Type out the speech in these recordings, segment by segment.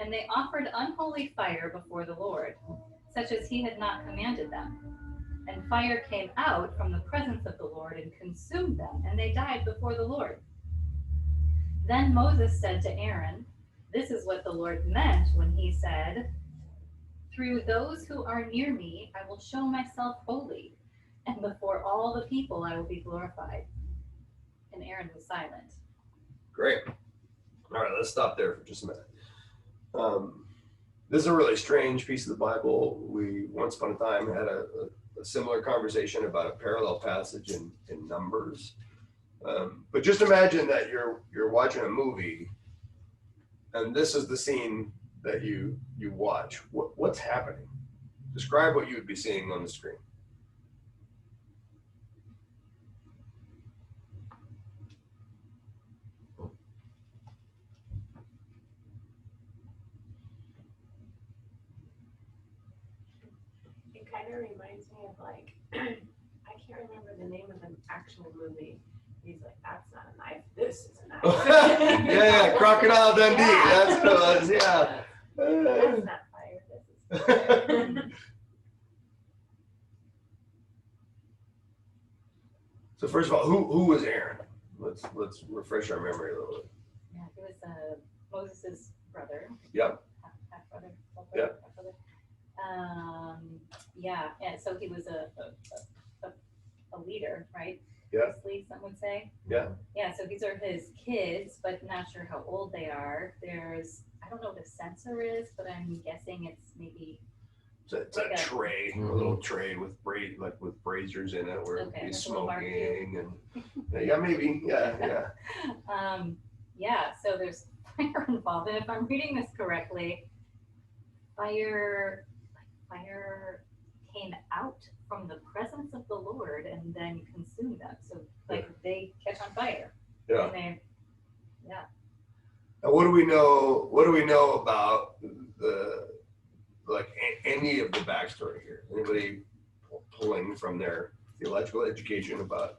And they offered unholy fire before the Lord, such as he had not commanded them. And fire came out from the presence of the Lord and consumed them, and they died before the Lord. Then Moses said to Aaron, "This is what the Lord meant when he said, 'Through those who are near me, I will show myself holy, and before all the people I will be glorified.'" And Aaron was silent. Great. All right, let's stop there for just a minute. This is a really strange piece of the Bible. We once upon a time had a similar conversation about a parallel passage in Numbers. But just imagine that you're watching a movie, and this is the scene that you watch. What's happening? Describe what you would be seeing on the screen. It kind of reminds me of like, I can't remember the name of an actual movie. He's like, "That's not a knife. This is a knife." yeah, Crocodile Dundee. Yeah. That's what it was. Yeah. That's not fire. This is fire. So first of all, who was Aaron? Let's refresh our memory a little bit. Yeah, he was Moses' brother. Yep. Half brother. Yep. Yeah, and so he was a leader, right? Yeah. Priestly, some would say. Yeah. Yeah, so these are his kids, but not sure how old they are. I don't know what a censer is, but I'm guessing it's maybe. So it's a tray, a little tray with braziers in it where he's smoking and yeah, maybe, yeah. Yeah, so there's fire involved, and if I'm reading this correctly, fire came out from the presence of the Lord and then consumed them. So they catch on fire. Yeah. And Now, what do we know about any of the backstory here? Anybody pulling from their theological education about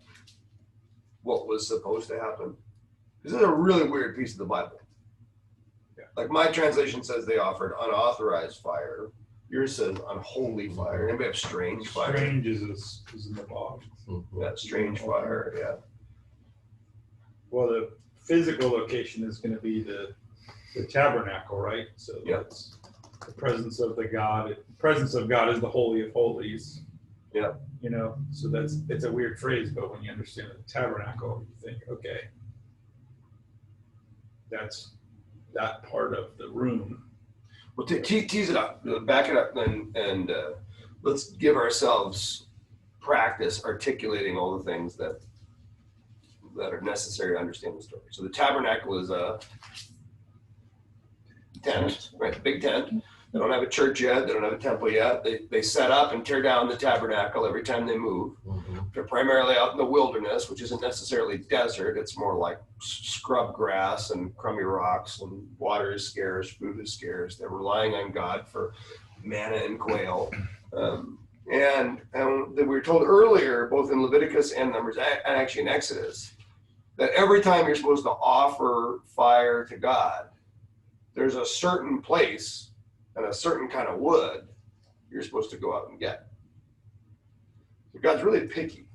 what was supposed to happen? This is a really weird piece of the Bible. Yeah. Like my translation says they offered unauthorized fire. Yours says unholy fire. Anybody have strange fire? Strange is in the box. Yeah, strange fire. Yeah. Well, the physical location is going to be the tabernacle, right? So that's the presence of the God. The presence of God is the Holy of Holies. Yeah. You know, so it's a weird phrase, but when you understand the tabernacle, you think, okay, that's that part of the room. Well, tease it up, back it up, and let's give ourselves practice articulating all the things that are necessary to understand the story. So the tabernacle is a tent, right? Big tent. They don't have a church yet. They don't have a temple yet. They set up and tear down the tabernacle every time they move. Mm-hmm. They're primarily out in the wilderness, which isn't necessarily desert. It's more like scrub grass and crummy rocks, and water is scarce, food is scarce. They're relying on God for manna and quail. And we were told earlier, both in Leviticus and Numbers, and actually in Exodus, that every time you're supposed to offer fire to God, there's a certain place and a certain kind of wood you're supposed to go out and get. So God's really picky.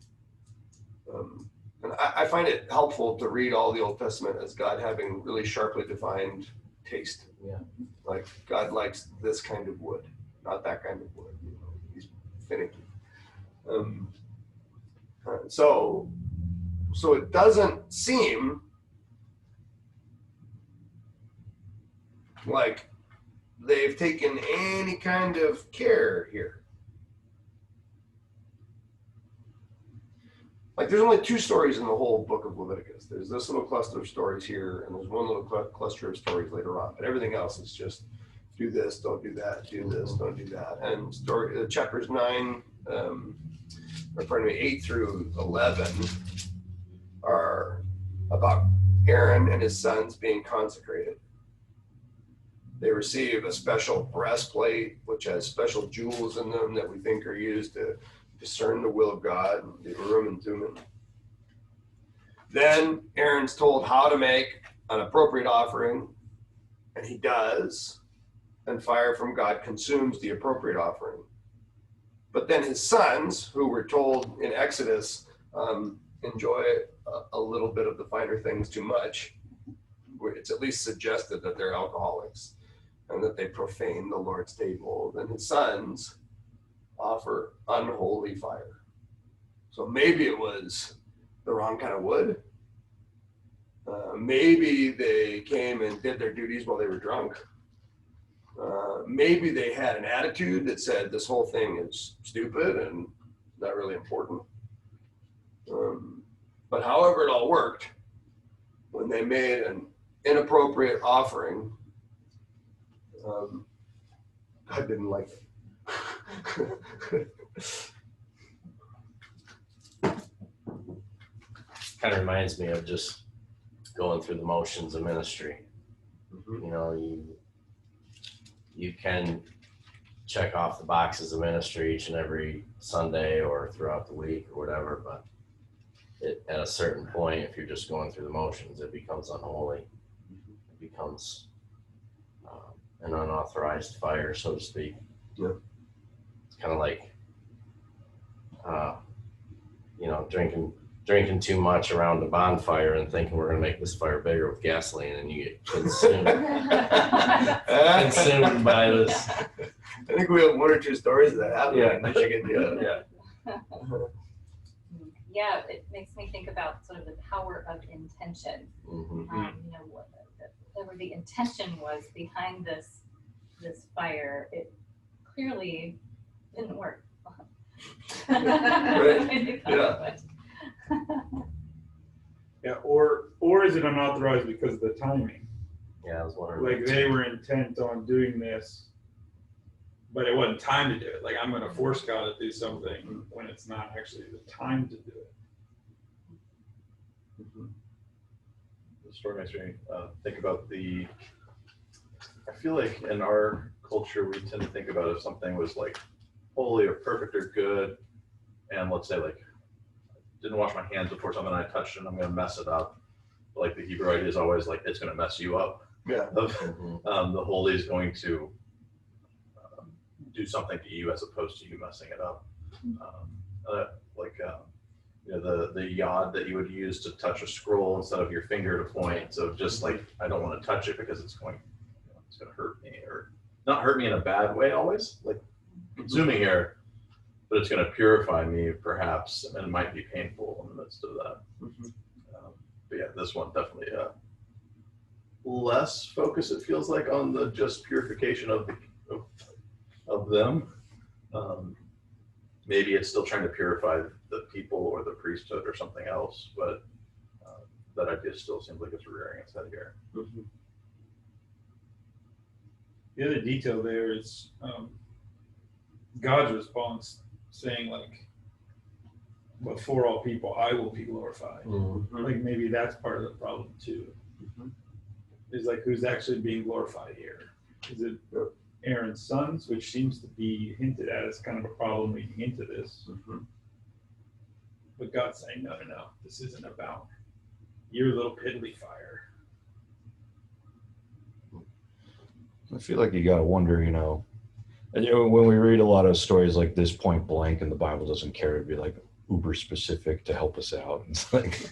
And I find it helpful to read all the Old Testament as God having really sharply defined taste. Yeah. Like God likes this kind of wood, not that kind of wood. You know, he's finicky. So it doesn't seem like they've taken any kind of care here. Like there's only 2 stories in the whole book of Leviticus. There's this little cluster of stories here, and there's one little cluster of stories later on. But everything else is just do this, don't do that, do this, don't do that. And chapters 8 through 11 are about Aaron and his sons being consecrated. They receive a special breastplate, which has special jewels in them that we think are used to discern the will of God, the Urim and Thummim. Then Aaron's told how to make an appropriate offering, and he does. and fire from God consumes the appropriate offering. But then his sons, who were told in Exodus, enjoy a little bit of the finer things too much. It's at least suggested that they're alcoholics and that they profane the Lord's table. Then his sons offer unholy fire. So maybe it was the wrong kind of wood. Maybe they came and did their duties while they were drunk. Maybe they had an attitude that said this whole thing is stupid and not really important. But however it all worked, when they made an inappropriate offering, God didn't like it. Kind of reminds me of just going through the motions of ministry. Mhm. You know, you can check off the boxes of ministry each and every Sunday or throughout the week or whatever, but at a certain point, if you're just going through the motions, it becomes unholy. It becomes an unauthorized fire, so to speak. Yeah. It's kind of like, drinking too much around the bonfire and thinking we're going to make this fire bigger with gasoline, and you get consumed by this. I think we have one or two stories of that happening in Michigan. Yeah. Yeah, it makes me think about sort of the power of intention. Mm-hmm. Whatever the intention was behind this fire, it clearly didn't work. Right. Yeah. Yeah, or is it unauthorized because of the timing? Yeah, I was wondering. Like they were intent on doing this, but it wasn't time to do it. Like I'm going to force God to do something when it's not actually the time to do it. The story makes me think about I feel like in our culture, we tend to think about if something was like holy or perfect or good, and let's say like, didn't wash my hands before something I touched and I'm going to mess it up. Like the Hebrew idea is always like, it's going to mess you up. Yeah. The holy is going to do something to you as opposed to you messing it up. The yod that you would use to touch a scroll instead of your finger to point. So just like, I don't want to touch it because it's going to hurt me, or not hurt me in a bad way always, like consuming air, but it's going to purify me perhaps, and it might be painful in the midst of that. But yeah, this one definitely less focus, it feels like, on the just purification of them. Maybe it's still trying to purify the people or the priesthood or something else, but that idea still seems like it's rearing its head here. The other detail there is God's response saying like, before all people, I will be glorified. Like maybe that's part of the problem too. Is like, who's actually being glorified here? Is it Aaron's sons, which seems to be hinted at as kind of a problem leading into this? But God's saying, no, this isn't about your little piddly fire. I feel like you gotta wonder, when we read a lot of stories like this point blank and the Bible doesn't care to be like uber specific to help us out. It's like,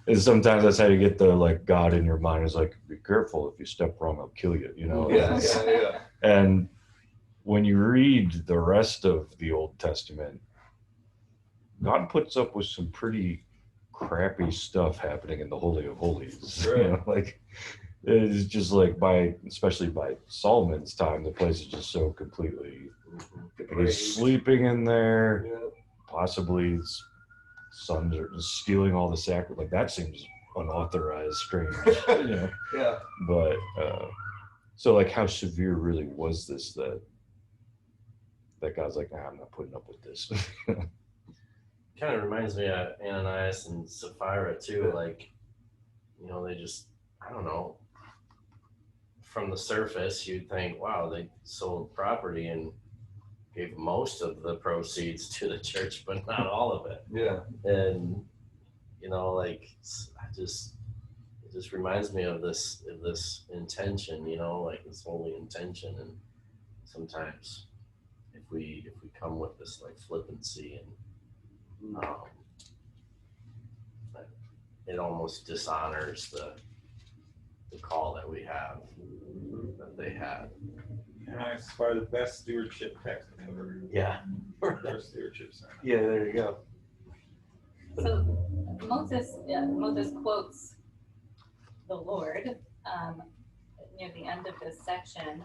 and sometimes that's how you get the like God in your mind is like, be careful, if you step wrong, I'll kill you, Yeah. And when you read the rest of the Old Testament, God puts up with some pretty crappy stuff happening in the Holy of Holies. Right. It's just like especially by Solomon's time, the place is just so completely, he's sleeping in there, possibly his sons are stealing all the sacrifice. Like that seems unauthorized, strange, Yeah. But so like, how severe really was this that God's like, nah, I'm not putting up with this. Kind of reminds me of Ananias and Sapphira too. Like, they just, I don't know. From the surface, you'd think, wow, they sold property and gave most of the proceeds to the church, but not all of it. Yeah. And, it just reminds me of this intention, you know, like this holy intention. And sometimes if we come with this like flippancy and it almost dishonors the call that we have, that they had. Yeah, it's probably the best stewardship text ever. Yeah. Best stewardship sermon. Yeah, there you go. So Moses quotes the Lord near the end of this section.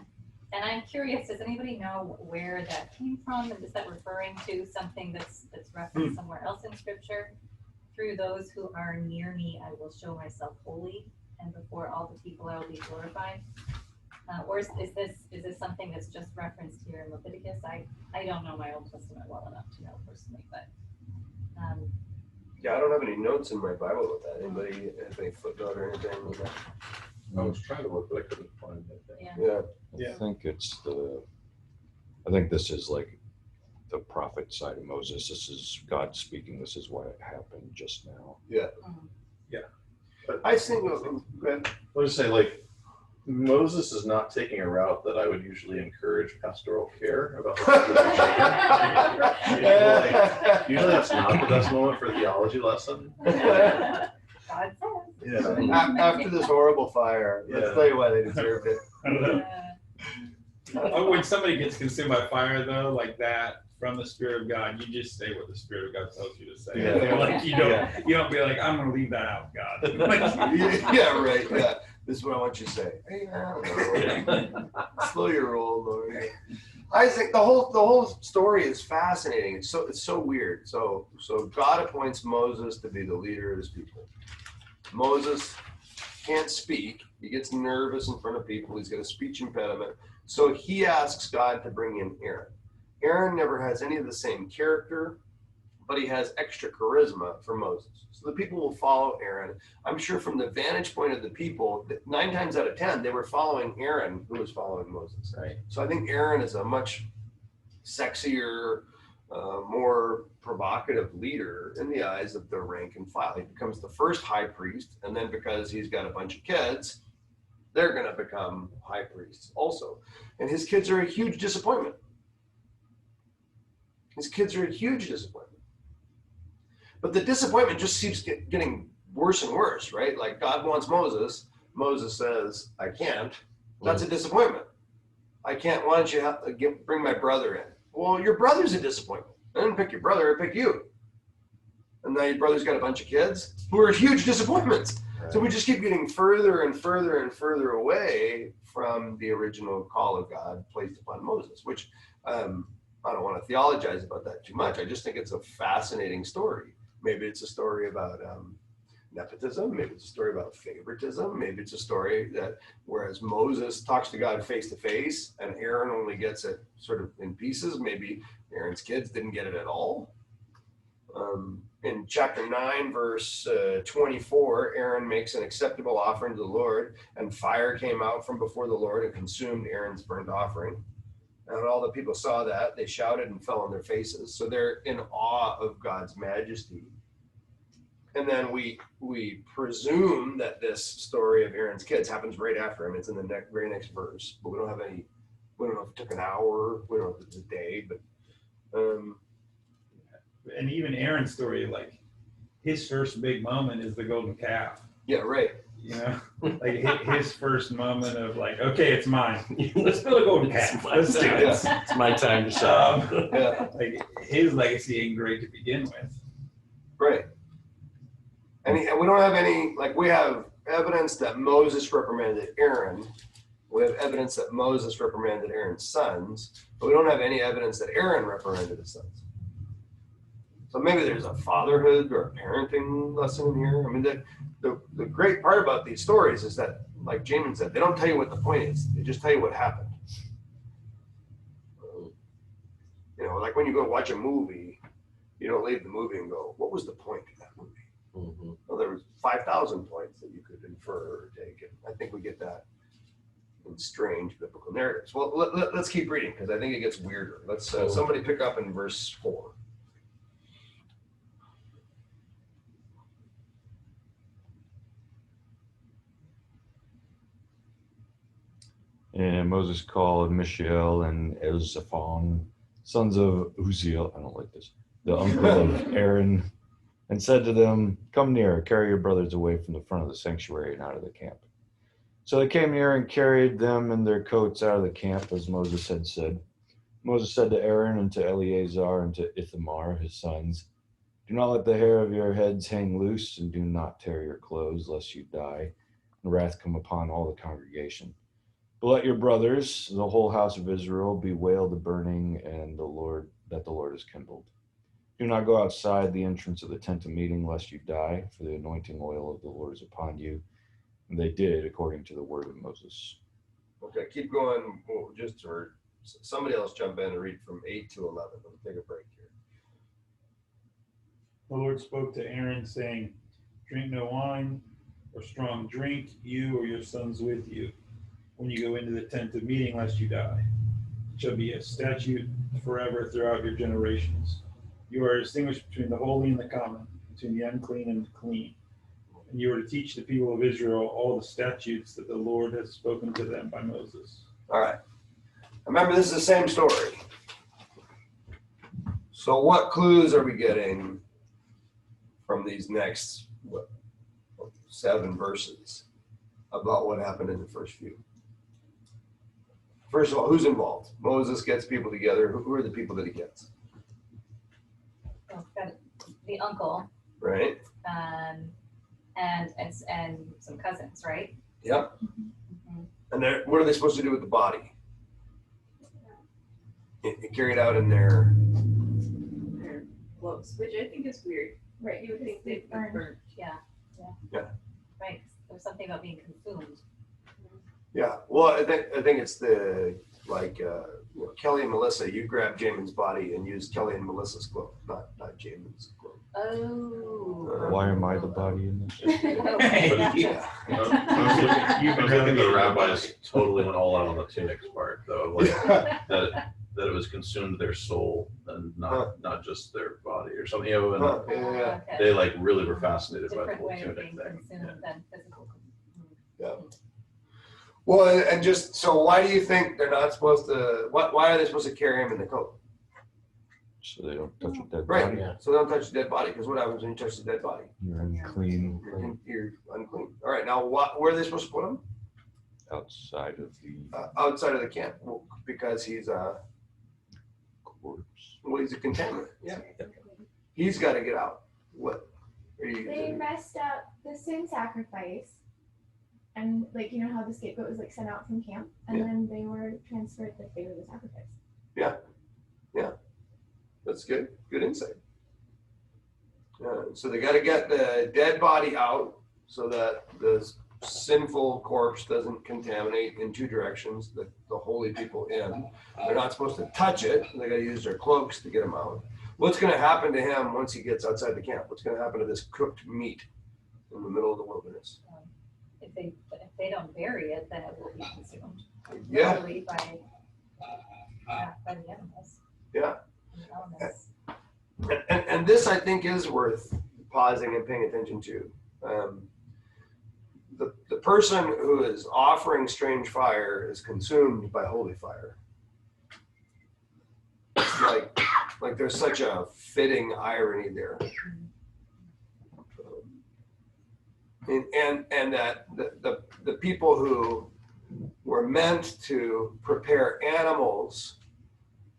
And I'm curious, does anybody know where that came from? And is that referring to something that's referenced somewhere else in Scripture? Through those who are near me, I will show myself holy, and before all the people I will be glorified. Or is this something that's just referenced here in Leviticus? I don't know my Old Testament well enough to know personally, but Yeah, I don't have any notes in my Bible with that. Anybody have any footnote or anything with that? I was trying to look, but I couldn't find anything. yeah. Yeah. I think I think this is like the prophet side of Moses. This is God speaking. This is what happened just now. I think, go ahead. I'll just say, like, Moses is not taking a route that I would usually encourage pastoral care about. Usually it's not the best moment for a theology lesson. God says. Yeah. After this horrible fire, let's tell you why they deserved it. Oh, when somebody gets consumed by fire, though, like that, from the Spirit of God, you just say what the Spirit of God tells you to say. Yeah. Like you don't be like, I'm going to leave that out, God. Yeah, right. Yeah, this is what I want you to say. Hey, I don't know. Slow your roll, Lord. I think the whole story is fascinating. It's so weird. So God appoints Moses to be the leader of his people. Moses can't speak. He gets nervous in front of people. He's got a speech impediment. So he asks God to bring in Aaron. Aaron never has any of the same character, but he has extra charisma for Moses. So the people will follow Aaron. I'm sure from the vantage point of the people, 9 times out of 10, they were following Aaron, who was following Moses. Right. So I think Aaron is a much sexier, more provocative leader in the eyes of the rank and file. He becomes the first high priest, and then because he's got a bunch of kids, they're going to become high priests also. And his kids are a huge disappointment. His kids are a huge disappointment. But the disappointment just keeps getting worse and worse, right? Like God wants Moses. Moses says, I can't. That's a disappointment. I can't. Why don't you bring my brother in? Well, your brother's a disappointment. I didn't pick your brother, I picked you. And now your brother's got a bunch of kids who are huge disappointments. Right. So we just keep getting further and further and further away from the original call of God placed upon Moses, which I don't want to theologize about that too much. I just think it's a fascinating story. Maybe it's a story about nepotism. Maybe it's a story about favoritism. Maybe it's a story that whereas Moses talks to God face to face and Aaron only gets it sort of in pieces, maybe Aaron's kids didn't get it at all. In chapter 9, verse 24, Aaron makes an acceptable offering to the Lord, and fire came out from before the Lord and consumed Aaron's burnt offering. And all the people saw that, they shouted and fell on their faces. So they're in awe of God's majesty. And then we presume that this story of Aaron's kids happens right after him. It's in the very next verse, but we don't know if it took an hour, we don't know if it was a day, but And even Aaron's story, like his first big moment is the golden calf. yeah, right. You know, like his first moment of like, okay, it's mine. Let's build a golden calf. Let's do it. It's my time to shine. Yeah, Like his legacy ain't great to begin with. right. And we don't have any, like we have evidence that Moses reprimanded Aaron. We have evidence that Moses reprimanded Aaron's sons, but we don't have any evidence that Aaron reprimanded his sons. So maybe there's a fatherhood or a parenting lesson in here. I mean, the great part about these stories is that, like Jamin said, they don't tell you what the point is. They just tell you what happened. You know, like when you go watch a movie, you don't leave the movie and go, what was the point of that movie? Mm-hmm. Well, there was 5,000 points that you could infer or take. And I think we get that in strange biblical narratives. Well, let's keep reading because I think it gets weirder. Let's somebody pick up in verse 4. And Moses called Mishael and Elzaphan, sons of Uziel, I don't like this, the uncle of Aaron, and said to them, "Come near, carry your brothers away from the front of the sanctuary and out of the camp." So they came near and carried them and their coats out of the camp, as Moses had said. Moses said to Aaron and to Eleazar and to Ithamar, his sons, "Do not let the hair of your heads hang loose, and do not tear your clothes, lest you die, and wrath come upon all the congregation. But let your brothers, the whole house of Israel, bewail the burning and that the Lord has kindled. Do not go outside the entrance of the tent of meeting, lest you die, for the anointing oil of the Lord is upon you." And they did according to the word of Moses. Okay, keep going. Or somebody else jump in and read from 8 to 11. We'll take a break here. The Lord spoke to Aaron, saying, "Drink no wine or strong drink, you or your sons with you, when you go into the tent of meeting, lest you die. It shall be a statute forever throughout your generations. You are to distinguish between the holy and the common, between the unclean and the clean. And you are to teach the people of Israel all the statutes that the Lord has spoken to them by Moses." All right. Remember, this is the same story. So what clues are we getting from these next 7 verses about what happened in the first few? First of all, who's involved? Moses gets people together. Who are the people that he gets? Oh, got it. The uncle, Right? and some cousins, right? Yep. Mhm. And what are they supposed to do with the body? Carry it out in their Their clothes, which I think is weird. Right. You would think they'd be burnt. Yeah. Right. There's something about being consumed. Yeah. Well, I think it's the Kelly and Melissa. You grab Jamin's body and use Kelly and Melissa's clothes, not Jamin's clothes. Oh. Why am I the body in this? Yeah. I was looking at the rabbis totally went all out on the tunics part, though. Like that it was consumed their soul and not just their body or something. You know, and Yeah. Okay. they like really were fascinated by the Different whole way of tunic being thing. consumed than physical. Yeah. Well, and just so why do you think they're not supposed to? Why are they supposed to carry him in the coat? So they don't touch a dead Right. body. Yeah. So they don't touch the dead body, because what happens when you touch the dead body? You're unclean You're unclean. All right. Now, where are they supposed to put him? outside of the Outside of the camp, because he's corpse. he's a contaminant. Yeah. He's got to get out. What? Are you? They messed up the sin sacrifice. And like, you know how the scapegoat was like sent out from camp, and Yeah. then they were transferred like they were the sacrifice. That's good. Good insight. So they got to get the dead body out so that the sinful corpse doesn't contaminate in 2 directions. The holy people in. They're not supposed to touch it. They got to use their cloaks to get him out. What's going to happen to him once he gets outside the camp? What's going to happen to this cooked meat in the middle of the wilderness? If they don't bury it, then it will be consumed. Yeah. Literally by the animals. Yeah. And the elements. And this, I think, is worth pausing and paying attention to. The person who is offering strange fire is consumed by holy fire. It's like there's such a fitting irony there. And that the people who were meant to prepare animals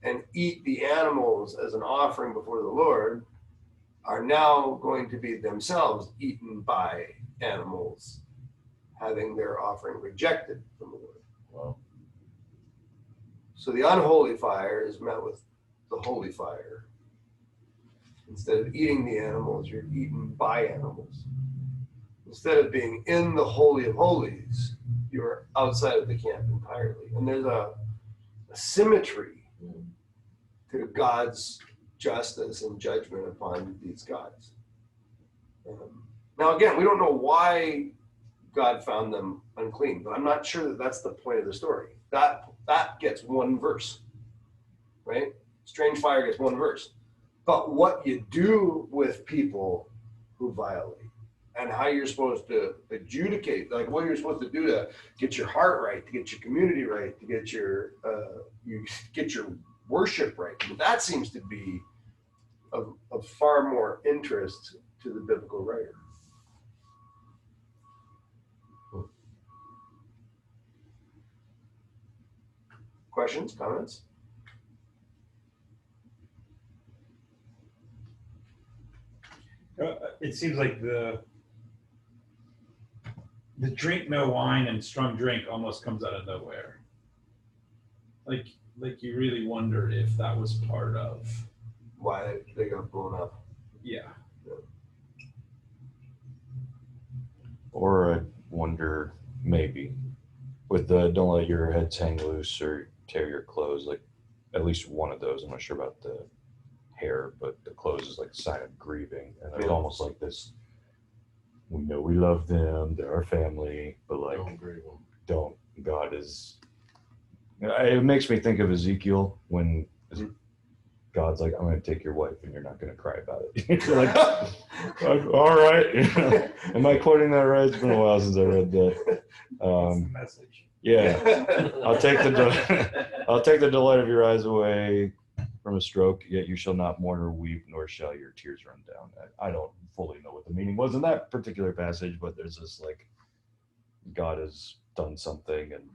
and eat the animals as an offering before the Lord are now going to be themselves eaten by animals, having their offering rejected from the Lord. Wow. So the unholy fire is met with the holy fire. Instead of eating the animals, you're eaten by animals. Instead of being in the Holy of Holies, you're outside of the camp entirely. And there's a symmetry to God's justice and judgment upon these gods. Now, again, we don't know why God found them unclean, but I'm not sure that that's the point of the story. That gets 1 verse, right? Strange fire gets 1 verse. But what you do with people who violate and how you're supposed to adjudicate, like what you're supposed to do to get your heart right, to get your community right, to get your worship right. But that seems to be of far more interest to the biblical writer. Questions, comments? It seems like the drink no wine and strong drink almost comes out of nowhere. Like you really wondered if that was part of Why they got blown up. yeah. Or I wonder, maybe, with the don't let your heads hang loose or tear your clothes, like at least one of those. I'm not sure about the hair, but the clothes is like a sign of grieving. And there's almost like this, we know we love them, they're our family, but like, don't, God is, it makes me think of Ezekiel when God's like, I'm going to take your wife and you're not going to cry about it. You're like, all right. Am I quoting that right? It's been a while since I read that. That's the message. Yeah. I'll take the delight of your eyes away from a stroke, yet you shall not mourn or weep, nor shall your tears run down. I don't fully know what the meaning was in that particular passage, but there's this like, God has done something, and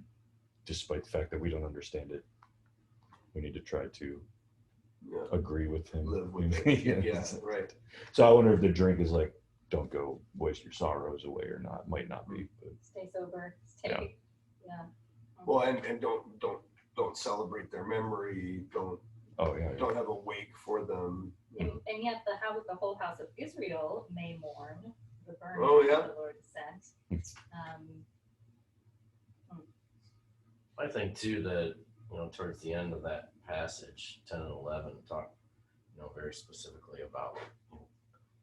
despite the fact that we don't understand it, we need to try to agree with him. Live with it. Yeah, right. So I wonder if the drink is like, don't go waste your sorrows away or not. Might not be. But. Stay sober. Yeah. Well, and don't celebrate their memory. Don't have a wake for them. And yet the whole house of Israel may mourn the burning that the Lord sent. I think too that, towards the end of that passage, 10 and 11 talk, very specifically about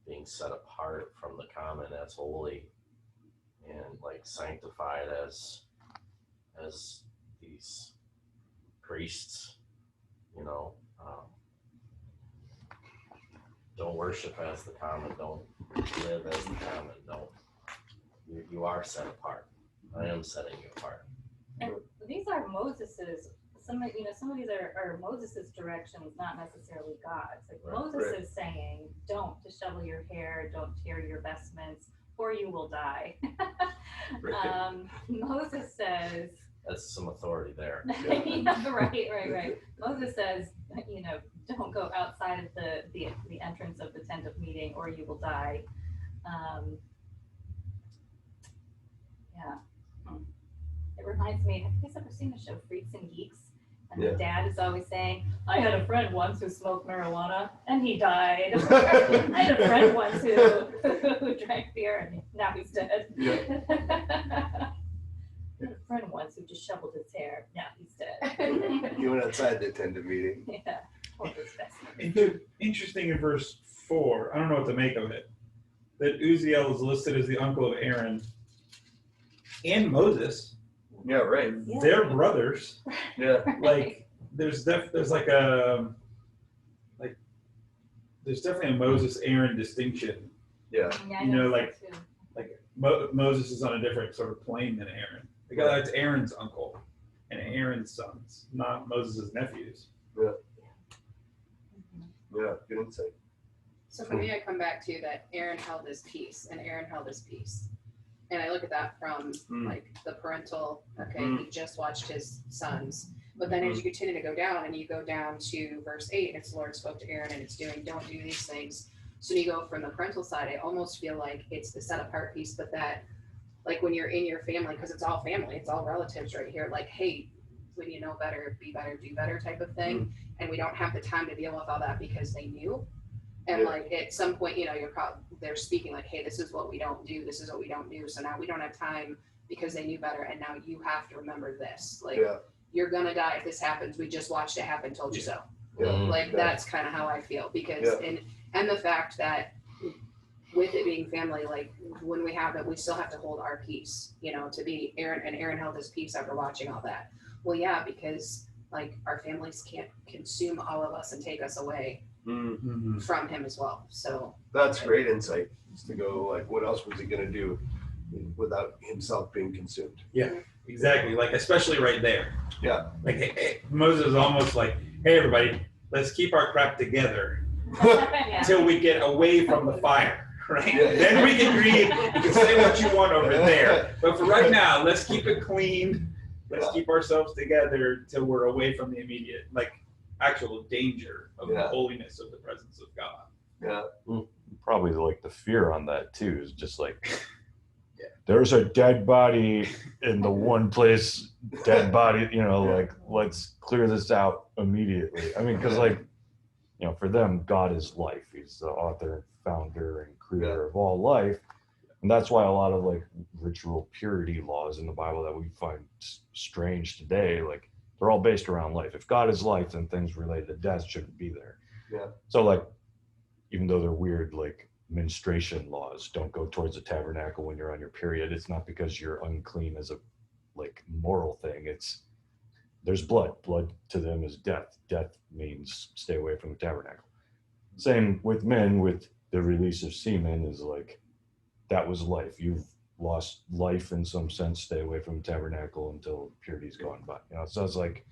being set apart from the common as holy and like sanctified as these priests, don't worship as the common, don't live as the common, you are set apart. I am setting you apart. And these are Moses's. Some of these are Moses's directions, not necessarily God's. Like Moses is saying, don't dishevel your hair, don't tear your vestments, or you will die. Moses says. That's some authority there. Right. Moses says, don't go outside of the entrance of the tent of meeting, or you will die. It reminds me, have you guys ever seen the show Freaks and Geeks? And the dad is always saying, I had a friend once who smoked marijuana and he died. I had a friend once who drank beer and now he's dead. Yeah. I had a friend once who just shoveled his hair. Now he's dead. You went outside the tent of meeting. Yeah. Interesting in verse 4, I don't know what to make of it, that Uzziel is listed as the uncle of Aaron and Moses. Yeah, right. They're brothers. Yeah. Like there's definitely a Moses Aaron distinction. Yeah. Moses is on a different sort of plane than Aaron. It's Aaron's uncle and Aaron's sons, not Moses' nephews. Yeah. Yeah, good insight. So for me, I come back to that Aaron held his peace and Aaron held his peace. And I look at that from like the parental, he just watched his sons. But then as you continue to go down and you go down to verse 8, and it's the Lord spoke to Aaron and it's doing, don't do these things. So you go from the parental side, I almost feel like it's the set apart piece, but that like when you're in your family, because it's all family, it's all relatives right here, like, hey, when you know better, be better, do better type of thing. And we don't have the time to deal with all that because they knew. And like at some point, they're speaking like, hey, this is what we don't do. This is what we don't do. So now we don't have time because they knew better. And now you have to remember this. Like, you're going to die if this happens. We just watched it happen. Told you so. That's kind of how I feel. Because, and the fact that with it being family, like when we have it, we still have to hold our peace, to be Aaron held his peace after watching all that. Well, yeah, because like our families can't consume all of us and take us away. Mm. from him as well. So That's great insight. Is to go like, what else was he going to do without himself being consumed? Exactly. Like, especially right there. Yeah. Like, Moses is almost like, hey, everybody, let's keep our crap together Yeah. until we get away from the fire, right? Yeah. Then we can grieve. You can say what you want over there. But for right now, let's keep it clean. Let's keep ourselves together till we're away from the immediate, like, actual danger of the holiness of the presence of God. Yeah. Probably like the fear on that too is just like, there's a dead body in the one place, dead body, like, let's clear this out immediately. I mean, because like, for them, God is life. He's the author, founder, and creator of all life. And that's why a lot of like ritual purity laws in the Bible that we find strange today, like they're all based around life. If God is life, then things related to death shouldn't be there. Yeah. So like, even though they're weird, like menstruation laws, don't go towards the tabernacle when you're on your period. It's not because you're unclean as a like moral thing. It's there's blood. Blood to them is death. Death means stay away from the tabernacle. Same with men, with the release of semen is like, that was life. You've lost life in some sense, stay away from the tabernacle until purity's gone by. So it's like,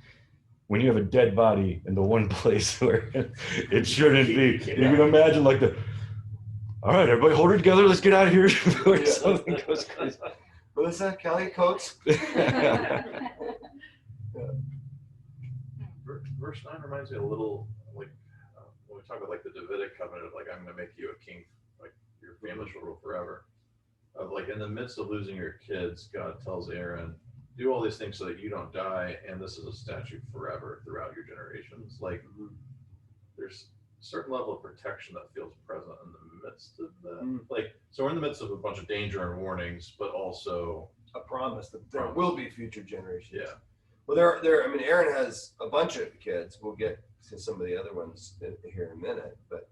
when you have a dead body in the one place where it shouldn't be, you can imagine like all right, everybody hold it together, let's get out of here before something goes crazy. Melissa, Kelly, Coates. Verse 9 reminds me a little like when we talk about like the Davidic covenant of like, I'm going to make you a king, like your family shall rule forever. Of like in the midst of losing your kids, God tells Aaron, do all these things so that you don't die, and this is a statute forever throughout your generations. Like there's a certain level of protection that feels present in the midst of that. Like, so we're in the midst of a bunch of danger and warnings, but also a promise that there will be future generations. Yeah. Well, I mean, Aaron has a bunch of kids. We'll get to some of the other ones here in a minute, but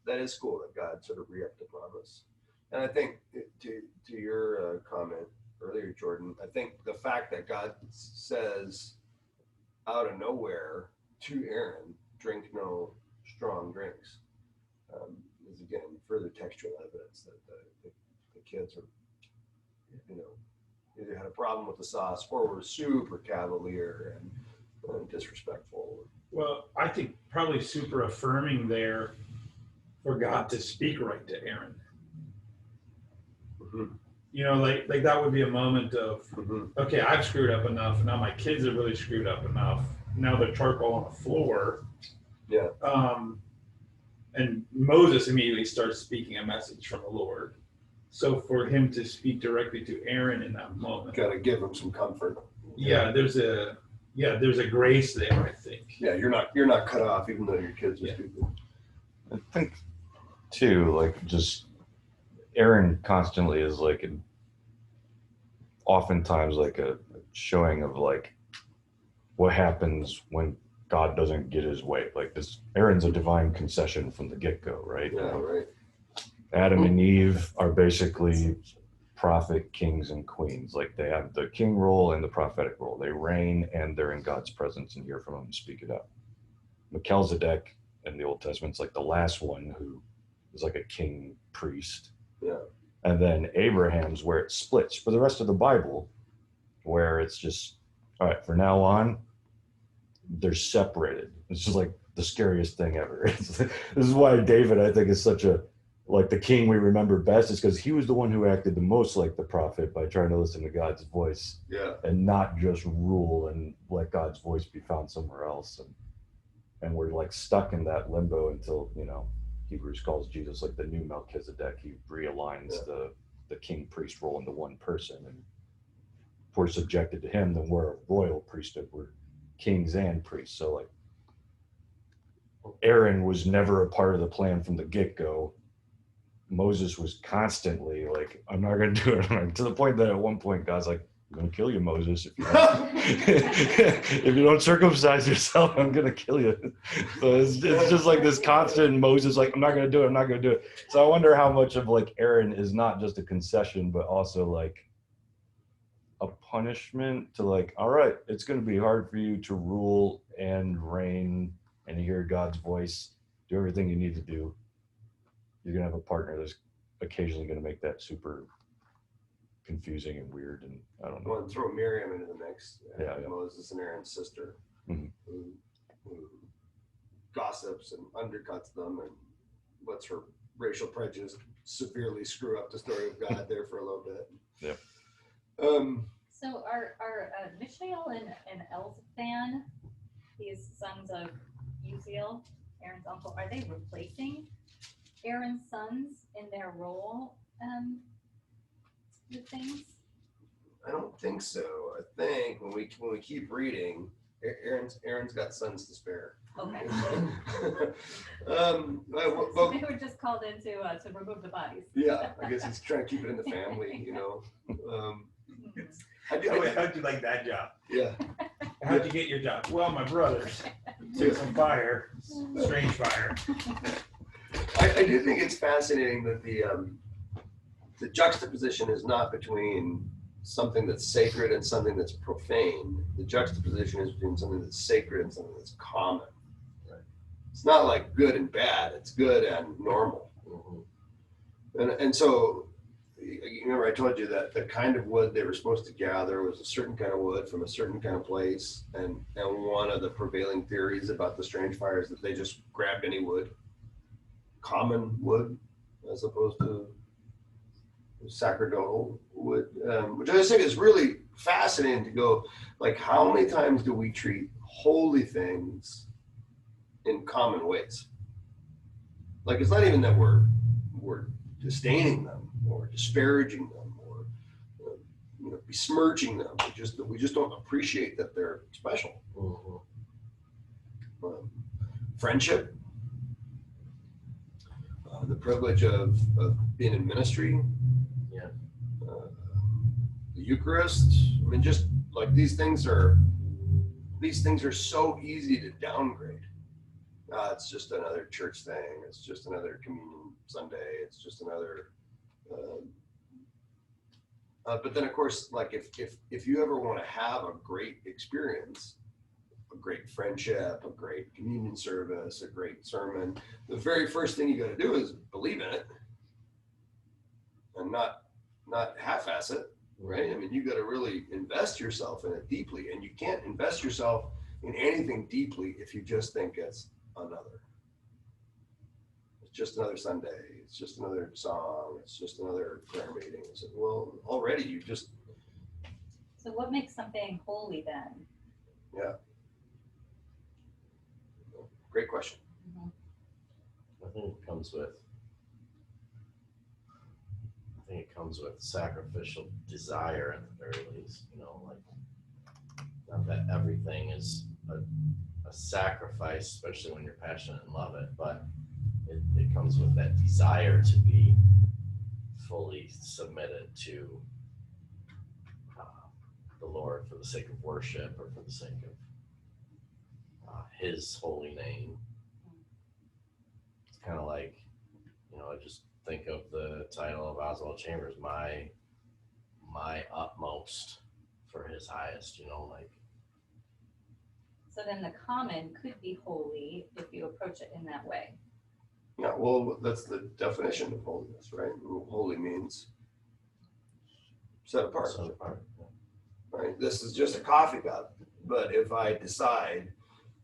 that is cool that God sort of re-upped the promise. And I think to your comment earlier, Jordan, I think the fact that God says out of nowhere to Aaron, drink no strong drinks, is again further textual evidence that the kids are, either had a problem with the sauce or were super cavalier and disrespectful. Well, I think probably super affirming there for God to speak right to Aaron. Like that would be a moment of, okay, I've screwed up enough. Now my kids have really screwed up enough. Now they're charcoal on the floor. Yeah. And Moses immediately starts speaking a message from the Lord. So for him to speak directly to Aaron in that moment, got to give him some comfort. There's a grace there, I think. Yeah, you're not cut off, even though your kids are stupid. I think too, like just Aaron constantly is like oftentimes like a showing of like what happens when God doesn't get his way. Like this, Aaron's a divine concession from the get-go, right? Yeah, right. Adam and Eve are basically prophet kings and queens. Like they have the king role and the prophetic role. They reign and they're in God's presence and hear from him and speak it out. Melchizedek in the Old Testament's like the last one who is like a king priest. Yeah. And then Abraham's where it splits. For the rest of the Bible, where it's just, all right, from now on, they're separated. It's just like the scariest thing ever. This is why David, I think, is such a, like the king we remember best, is because he was the one who acted the most like the prophet by trying to listen to God's voice. Yeah. And not just rule and let God's voice be found somewhere else. And we're like stuck in that limbo until, Hebrews calls Jesus like the new Melchizedek. He realigns the king priest role into one person. And if we're subjected to him, then we're a royal priesthood. We're kings and priests. So like Aaron was never a part of the plan from the get-go. Moses was constantly like, I'm not going to do it. To the point that at one point, God's like, I'm going to kill you, Moses. If you don't circumcise yourself, I'm going to kill you. So it's just like this constant Moses, like, I'm not going to do it. I'm not going to do it. So I wonder how much of like Aaron is not just a concession, but also like a punishment to like, all right, it's going to be hard for you to rule and reign and hear God's voice do everything you need to do. You're gonna have a partner that's occasionally gonna make that super confusing and weird, and I don't know. Well, and throw Miriam into the mix. Yeah. Moses and Aaron's sister, Mhm. who gossips and undercuts them and lets her racial prejudice severely screw up the story of God there for a little bit. Yep. So are Mishael and Elzaphan, these sons of Uziel, Aaron's uncle, are they replacing Aaron's sons in their role with things? I don't think so. I think when we keep reading, Aaron's got sons to spare. Okay. Well, So they were just called in to remove the bodies. yeah, I guess he's trying to keep it in the family, you know. How'd you like that job? Yeah. How'd you get your job? Well, my brothers took some fire, strange fire. I do think it's fascinating that the juxtaposition is not between something that's sacred and something that's profane. The juxtaposition is between something that's sacred and something that's common. Right? It's not like good and bad, it's good and normal. Mm-hmm. And so, you remember I told you that the kind of wood they were supposed to gather was a certain kind of wood from a certain kind of place, and one of the prevailing theories about the strange fire is that they just grabbed any wood, common wood, as opposed to sacerdotal wood, which I just think is really fascinating to go, like, how many times do we treat holy things in common ways? Like, it's not even that we're disdaining them or disparaging them or besmirching them. We just don't appreciate that they're special. Mm-hmm. Friendship, the privilege of being in ministry. The Eucharist. I mean, just like these things are so easy to downgrade. It's just another church thing. It's just another communion Sunday. It's just another. But then, of course, like if you ever want to have a great experience, a great friendship, a great communion service, a great sermon, the very first thing you got to do is believe in it, and not half-ass it. Right? I mean, you got to really invest yourself in it deeply, and you can't invest yourself in anything deeply if you just think it's another. It's just another Sunday. It's just another song. It's just another prayer meeting. It's, well, already you just. So what makes something holy then? Yeah. Great question. Mm-hmm. I think it comes with sacrificial desire at the very least, like, not that everything is a sacrifice, especially when you're passionate and love it, but it comes with that desire to be fully submitted to the Lord for the sake of worship or for the sake of His holy name. It's kind of like, I just think of the title of Oswald Chambers, my utmost for His highest, like. So then the common could be holy if you approach it in that way. Yeah, well, that's the definition of holiness, right? Holy means set apart. Set apart. Right? This is just a coffee cup, but if I decide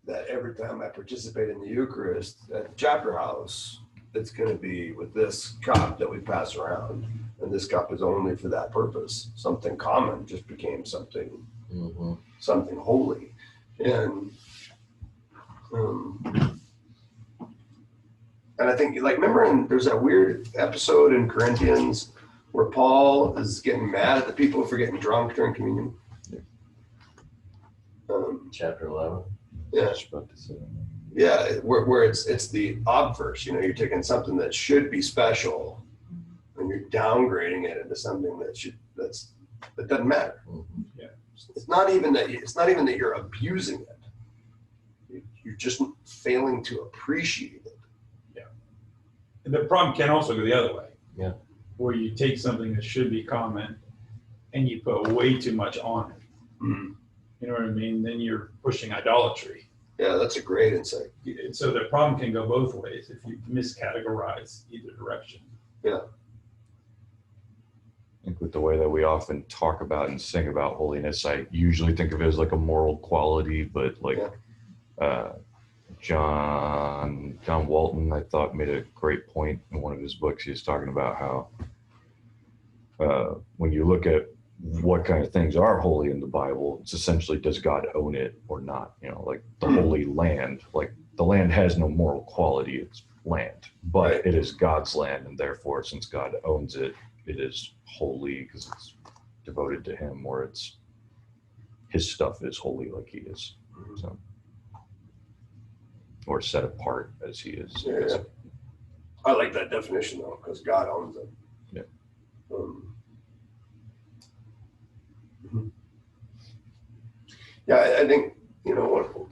that every time I participate in the Eucharist at the chapter house, it's going to be with this cup that we pass around, and this cup is only for that purpose. Something common just became something, something holy, and I think, like, remember, there's that weird episode in Corinthians where Paul is getting mad at the people for getting drunk during communion. Chapter 11. Yeah. Yeah, where it's the obverse, you're taking something that should be special and you're downgrading it into something that doesn't matter. Yeah. It's not even that you're abusing it. You're just failing to appreciate it. Yeah. And the problem can also go the other way. Yeah. Where you take something that should be common and you put way too much on it. Mm-hmm. You know what I mean? Then you're pushing idolatry. Yeah, that's a great insight. So the problem can go both ways if you miscategorize either direction. I think with the way that we often talk about and sing about holiness, I usually think of it as like a moral quality, but like John Walton, I thought, made a great point in one of his books. He was talking about how when you look at what kind of things are holy in the Bible, it's essentially, does God own it or not? You know, like the Holy Land, like the land has no moral quality, it's land, but it is God's land, and therefore, since God owns it, it is holy because it's devoted to him, or it's his stuff is holy like he is. So, or set apart as he is. Yeah. I like that definition though, because God owns it. Yeah. Yeah, I think, you know,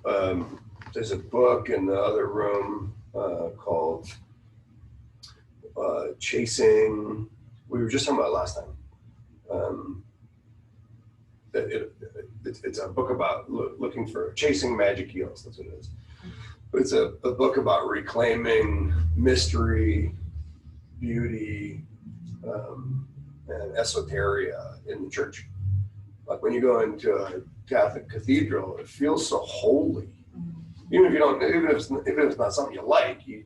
there's a book in the other room called Chasing, we were just talking about it last time. It's a book about looking for chasing magic eels, that's what it is. It's a book about reclaiming mystery, beauty, and esoteria in the church. Like when you go into a Catholic cathedral, it feels so holy. Even if you don't, even if it's not something you like, you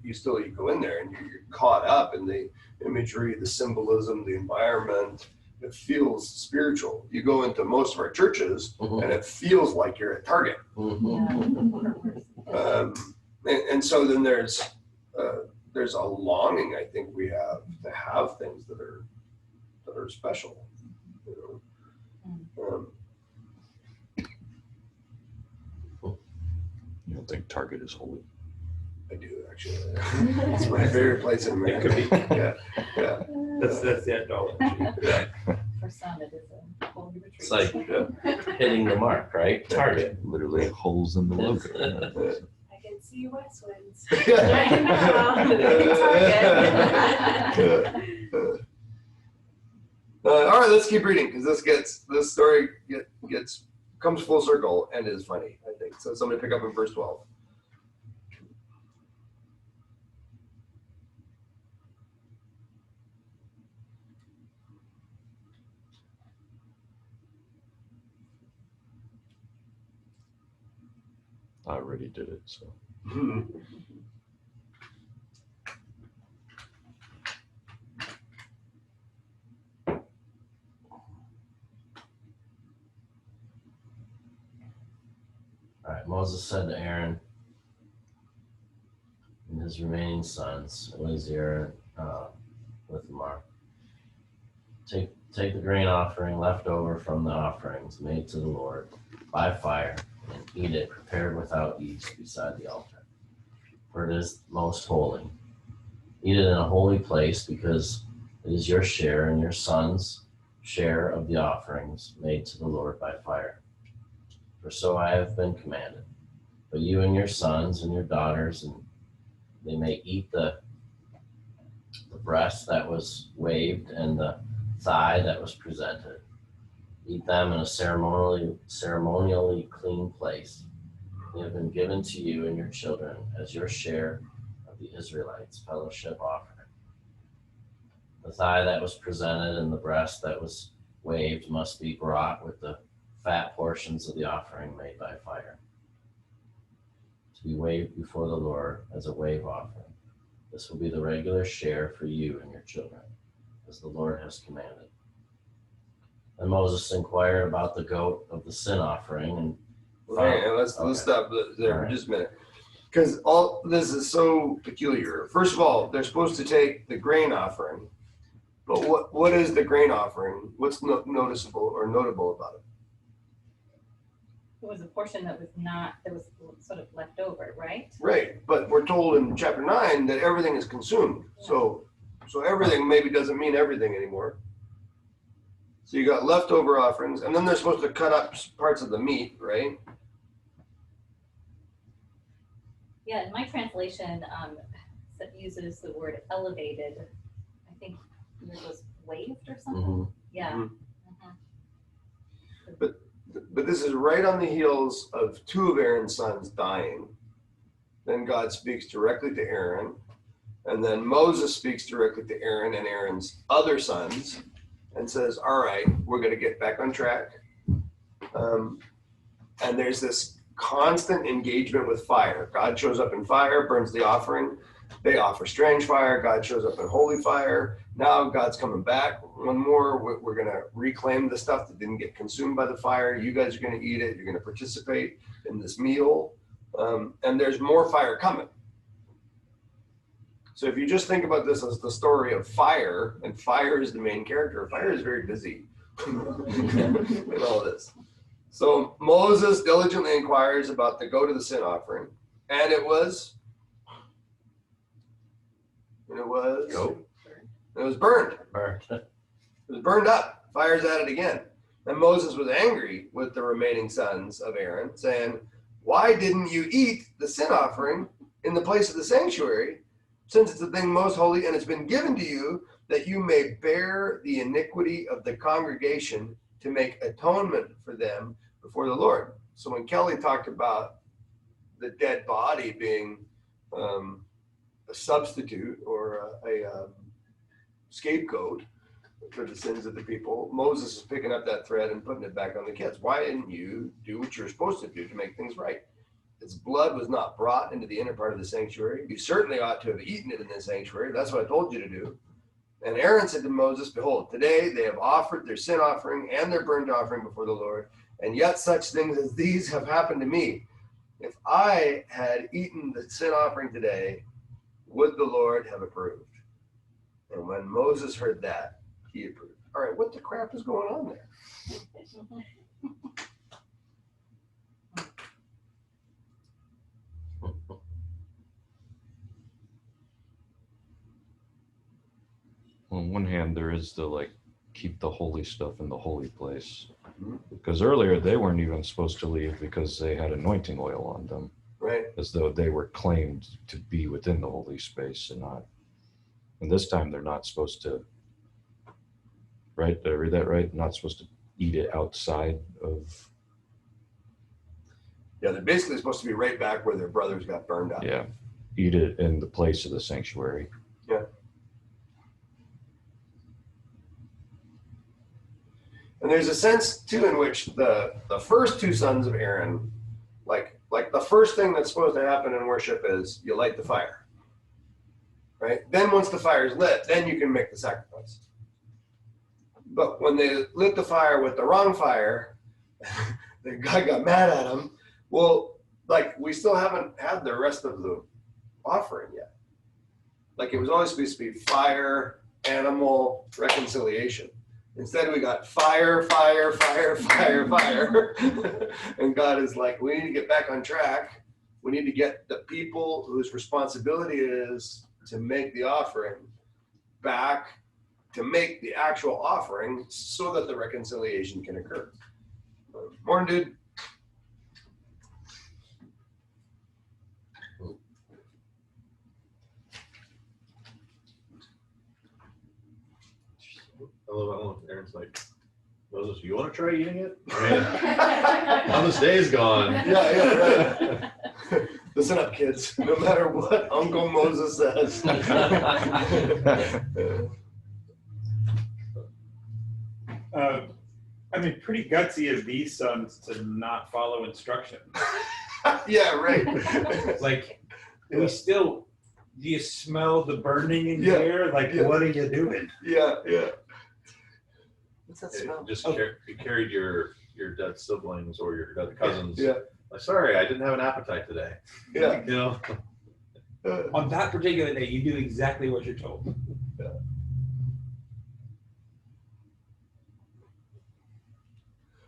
go in there and you're caught up in the imagery, the symbolism, the environment. It feels spiritual. You go into most of our churches, and it feels like you're at Target. And so then there's a longing, I think, we have to have things that are special. You know? You don't think Target is holy? I do, actually. It's my favorite place in America. It could be. Yeah. That's the idolatry. Yeah. For some, it is a holy retreat. It's like hitting the mark, right? Target. Literally holes in the logo. I can see West Winds. Right all right, let's keep reading because this story comes full circle and is funny, I think. So somebody pick up in verse 12. I already did it, so. All right, Moses said to Aaron and his remaining sons, Eleazar with Tamar, take the grain offering left over from the offerings made to the Lord by fire, and eat it prepared without yeast beside the altar, for it is most holy. Eat it in a holy place, because it is your share and your sons' share of the offerings made to the Lord by fire. For so I have been commanded. But you and your sons and your daughters, and they may eat the breast that was waved and the thigh that was presented. Eat them in a ceremonially clean place. They have been given to you and your children as your share of the Israelites' fellowship offering. The thigh that was presented and the breast that was waved must be brought with the fat portions of the offering made by fire, to be waved before the Lord as a wave offering. This will be the regular share for you and your children, as the Lord has commanded. And Moses inquired about the goat of the sin offering, and Let's stop there for just a minute, because all this is so peculiar. First of all, they're supposed to take the grain offering, but what is the grain offering? What's noticeable or notable about it? It was a portion that was sort of left over, right? Right, but we're told in chapter 9 that everything is consumed. Yeah. So everything maybe doesn't mean everything anymore. So you got leftover offerings, and then they're supposed to cut up parts of the meat, right? Yeah, in my translation, it uses the word elevated. I think yours was waved or something. Yeah. But this is right on the heels of two of Aaron's sons dying. Then God speaks directly to Aaron. And then Moses speaks directly to Aaron and Aaron's other sons and says, all right, we're going to get back on track. And there's this constant engagement with fire. God shows up in fire, burns the offering. They offer strange fire. God shows up in holy fire. Now God's coming back. One more, we're going to reclaim the stuff that didn't get consumed by the fire. You guys are going to eat it. You're going to participate in this meal. And there's more fire coming. So if you just think about this as the story of fire, and fire is the main character, fire is very busy in all this. So Moses diligently inquires about the goat of the sin offering, and it was burned. It was burned up. Fire's at it again. And Moses was angry with the remaining sons of Aaron, saying, why didn't you eat the sin offering in the place of the sanctuary, since it's the thing most holy, and it's been given to you that you may bear the iniquity of the congregation to make atonement for them before the Lord. So when Kelly talked about the dead body being a substitute or a scapegoat for the sins of the people, Moses is picking up that thread and putting it back on the kids. Why didn't you do what you're supposed to do to make things right? Its blood was not brought into the inner part of the sanctuary. You certainly ought to have eaten it in the sanctuary. That's what I told you to do. And Aaron said to Moses, behold, today they have offered their sin offering and their burnt offering before the Lord, and yet such things as these have happened to me. If I had eaten the sin offering today, would the Lord have approved? And when Moses heard that, he approved. All right, what the crap is going on there? On one hand, there is the keep the holy stuff in the holy place, because earlier they weren't even supposed to leave because they had anointing oil on them, right? As though they were claimed to be within the holy space and not. And this time they're not supposed to. Right? Did I read that right? Not supposed to eat it outside of. Yeah, they're basically supposed to be right back where their brothers got burned up. Yeah, eat it in the place of the sanctuary. Yeah. And there's a sense too in which the first two sons of Aaron, like the first thing that's supposed to happen in worship is you light the fire, right? Then once the fire is lit, then you can make the sacrifice. But when they lit the fire with the wrong fire, the guy got mad at him. Well, we still haven't had the rest of the offering yet. It was always supposed to be fire, animal, reconciliation. Instead, we got fire, fire, fire, fire, fire. And God is like, we need to get back on track. We need to get the people whose responsibility it is to make the offering back to make the actual offering so that the reconciliation can occur. Morning, dude. I love it. Aaron's like, Moses, you want to try eating it? How this day's gone. Yeah, right. Listen up, kids. No matter what Uncle Moses says. Pretty gutsy of these sons to not follow instructions. Yeah, right. We still, do you smell the burning in Yeah. here? What are you doing? Yeah. What's that smell? Just you carried your dead siblings or your dead cousins. Yeah. Sorry, I didn't have an appetite today. Yeah. On that particular day, you do exactly what you're told. Yeah.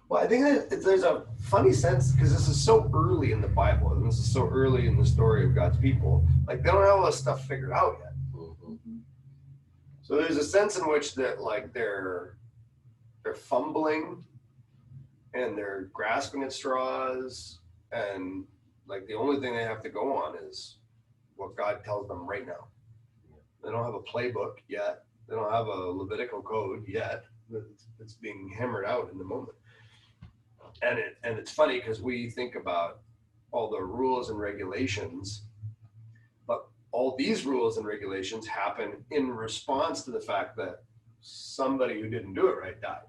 Well, I think that there's a funny sense because this is so early in the Bible and this is so early in the story of God's people. They don't have all this stuff figured out yet. Mm-hmm. So there's a sense in which that they're fumbling and they're grasping at straws, and the only thing they have to go on is what God tells them right now. They don't have a playbook yet. They don't have a Levitical code yet. It's being hammered out in the moment. And it's funny because we think about all the rules and regulations, but all these rules and regulations happen in response to the fact that somebody who didn't do it right died.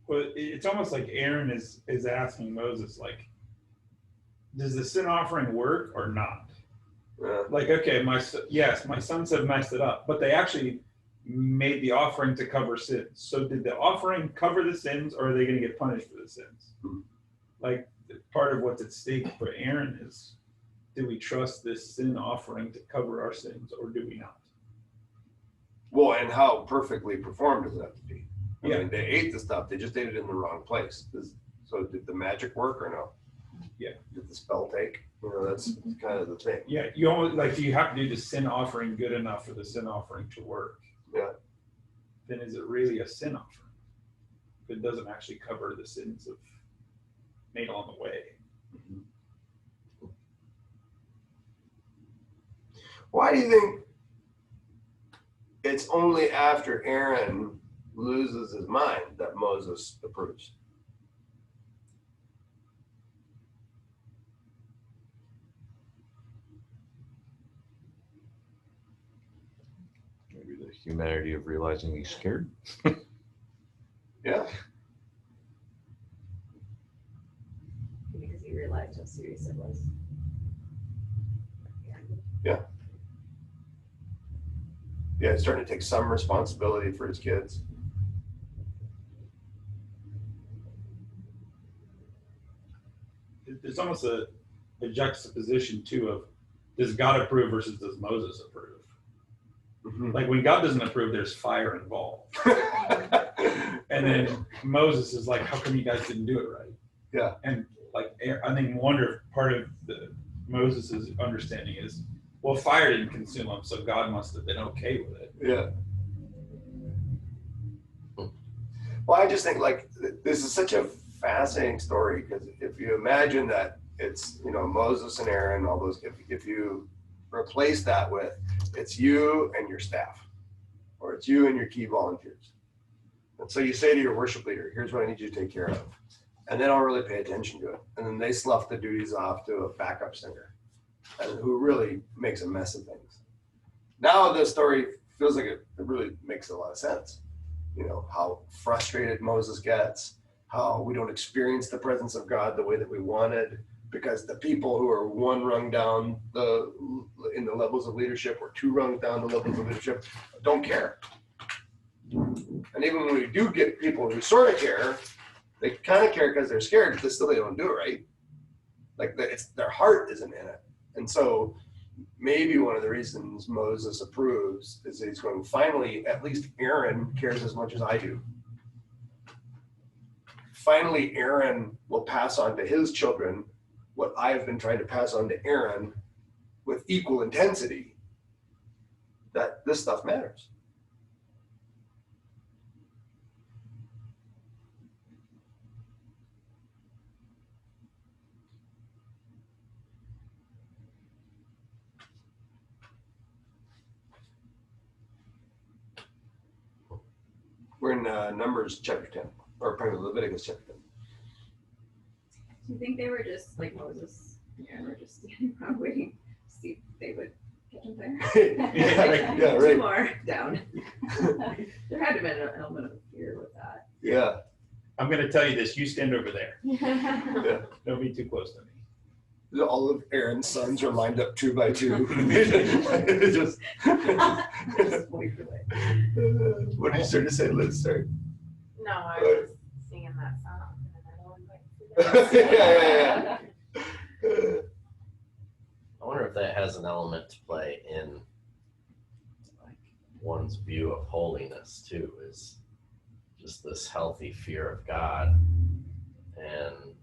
Well, it's almost like Aaron is asking Moses, like, does the sin offering work or not? Like, okay, my sons have messed it up, but they actually made the offering to cover sins. So did the offering cover the sins, or are they going to get punished for the sins? Like, part of what's at stake for Aaron is, do we trust this sin offering to cover our sins, or do we not? Well, and how perfectly performed does it have to be? I Yeah. mean, they ate the stuff, they just ate it in the wrong place. So did the magic work or no? Yeah. Did the spell take? You know, that's kind of the thing. Yeah, you almost like, do you have to do the sin offering good enough for the sin offering to work? Yeah. Then is it really a sin offering? If it doesn't actually cover the sins of made along the way. Why do you think it's only after Aaron loses his mind that Moses approves? Maybe the humanity of realizing he's scared. Yeah. Because he realized how serious it was. Yeah, he's starting to take some responsibility for his kids. There's almost a juxtaposition too of, does God approve versus does Moses approve? Like, when God doesn't approve, there's fire involved. And then Moses is like, how come you guys didn't do it right? Yeah. And like, I think part of Moses's understanding is, well, fire didn't consume him, so God must have been okay with it. Yeah. Well, I just think, like, this is such a fascinating story, because if you imagine that it's, you know, Moses and Aaron, all those, if you replace that with, it's you and your staff, or it's you and your key volunteers. And so you say to your worship leader, here's what I need you to take care of. And they don't really pay attention to it. And then they slough the duties off to a backup singer, and who really makes a mess of things. Now the story feels like it really makes a lot of sense. You know, how frustrated Moses gets, how we don't experience the presence of God the way that we wanted, because the people who are one rung down in the levels of leadership, or two rungs down the levels of leadership, don't care. And even when we do get people who sort of care, they kind of care because they're scared, but still they don't do it right. Like, their heart isn't in it. And so maybe one of the reasons Moses approves is he's going, finally, at least Aaron cares as much as I do. Finally, Aaron will pass on to his children what I have been trying to pass on to Aaron with equal intensity, that this stuff matters. We're in Numbers chapter 10, or probably Leviticus chapter 10. Do you think they were just like Moses and Aaron were just standing around waiting to see if they would catch on fire? Yeah, right. Two more down. There had to have been an element of fear with that. Yeah. I'm going to tell you this, you stand over there. Yeah. Don't be too close to me. All of Aaron's sons are lined up 2 by 2. Just, Wait for it. what did you start to say, Liz? Sorry. No, I was singing that song. And I don't Yeah. I wonder if that has an element to play in, like, one's view of holiness too, is just this healthy fear of God, and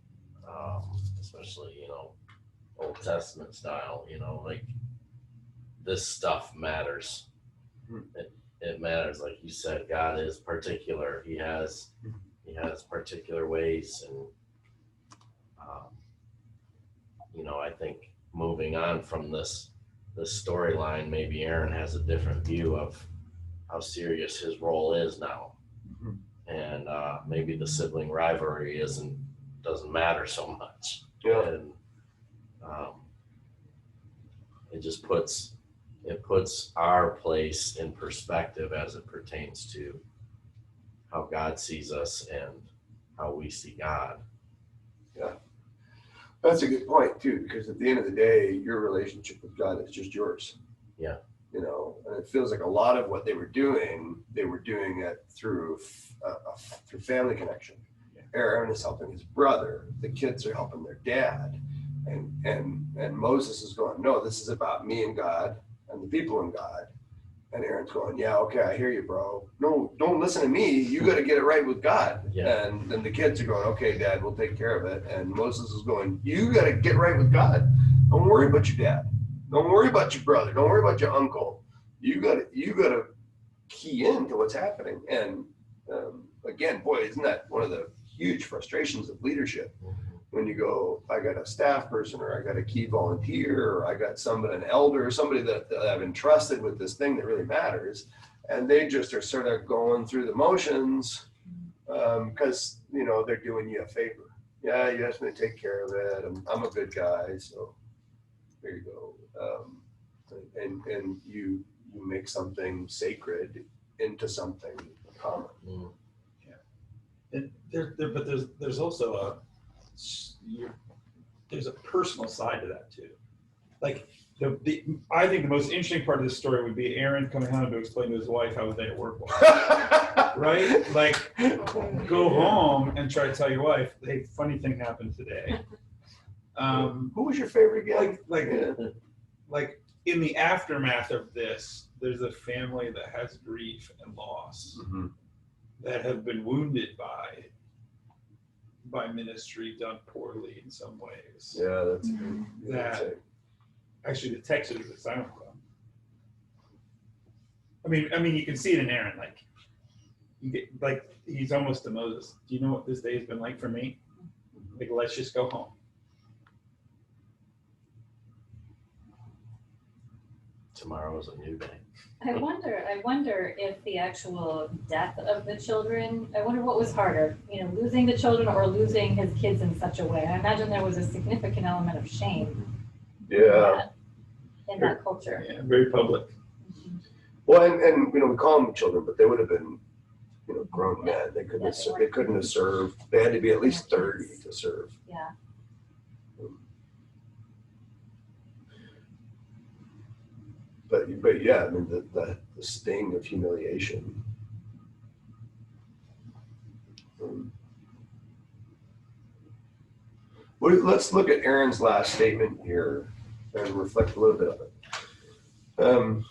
especially, you know, Old Testament style, you know, like, this stuff matters. It matters, like you said. God is particular. He has particular ways, and you know, I think moving on from this storyline, maybe Aaron has a different view of how serious his role is now. and maybe the sibling rivalry doesn't matter so much. Yeah. And it just puts our place in perspective as it pertains to how God sees us and how we see God. That's a good point too, because at the end of the day, your relationship with God is just yours. Yeah. You know, and it feels like a lot of what they were doing it through family connection. Aaron is helping his brother. The kids are helping their dad, and Moses is going, no, this is about me and God and the people in God. And Aaron's going, yeah, okay, I hear you, bro. No, don't listen to me. You got to get it right with God. Yeah. And then the kids are going, okay, Dad, we'll take care of it. And Moses is going, you got to get right with God. Don't worry about your dad. Don't worry about your brother. Don't worry about your uncle. You got to key into what's happening. And again, boy, isn't that one of the huge frustrations of leadership? When you go, I got a staff person, or I got a key volunteer, or I got an elder, somebody that I've entrusted with this thing that really matters, and they just are sort of going through the motions because they're doing you a favor. Yeah, you asked me to take care of it. I'm a good guy, so there you go. And you make something sacred into something common. And but there's also there's a personal side to that too. Like I think the most interesting part of this story would be Aaron coming home to explain to his wife how his day at work was. Right? Like, go home and try to tell your wife, hey, funny thing happened today. Who was your favorite guy? Like in the aftermath of this, there's a family that has grief and loss that have been wounded by ministry done poorly in some ways. Yeah, that's that. Actually, the text is the silent club. I mean, you can see it in Aaron. Like he's almost to Moses. Do you know what this day has been like for me? Like, let's just go home. Tomorrow is a new day. I wonder if the actual death of the children, I wonder what was harder, losing the children or losing his kids in such a way. I imagine there was a significant element of shame in that culture. Yeah, very public. Well, and we call them children, but they would have been, grown men. They couldn't have served. They had to be at least 30 to serve. Yeah. But yeah, I mean the sting of humiliation. Let's look at Aaron's last statement here and reflect a little bit of it.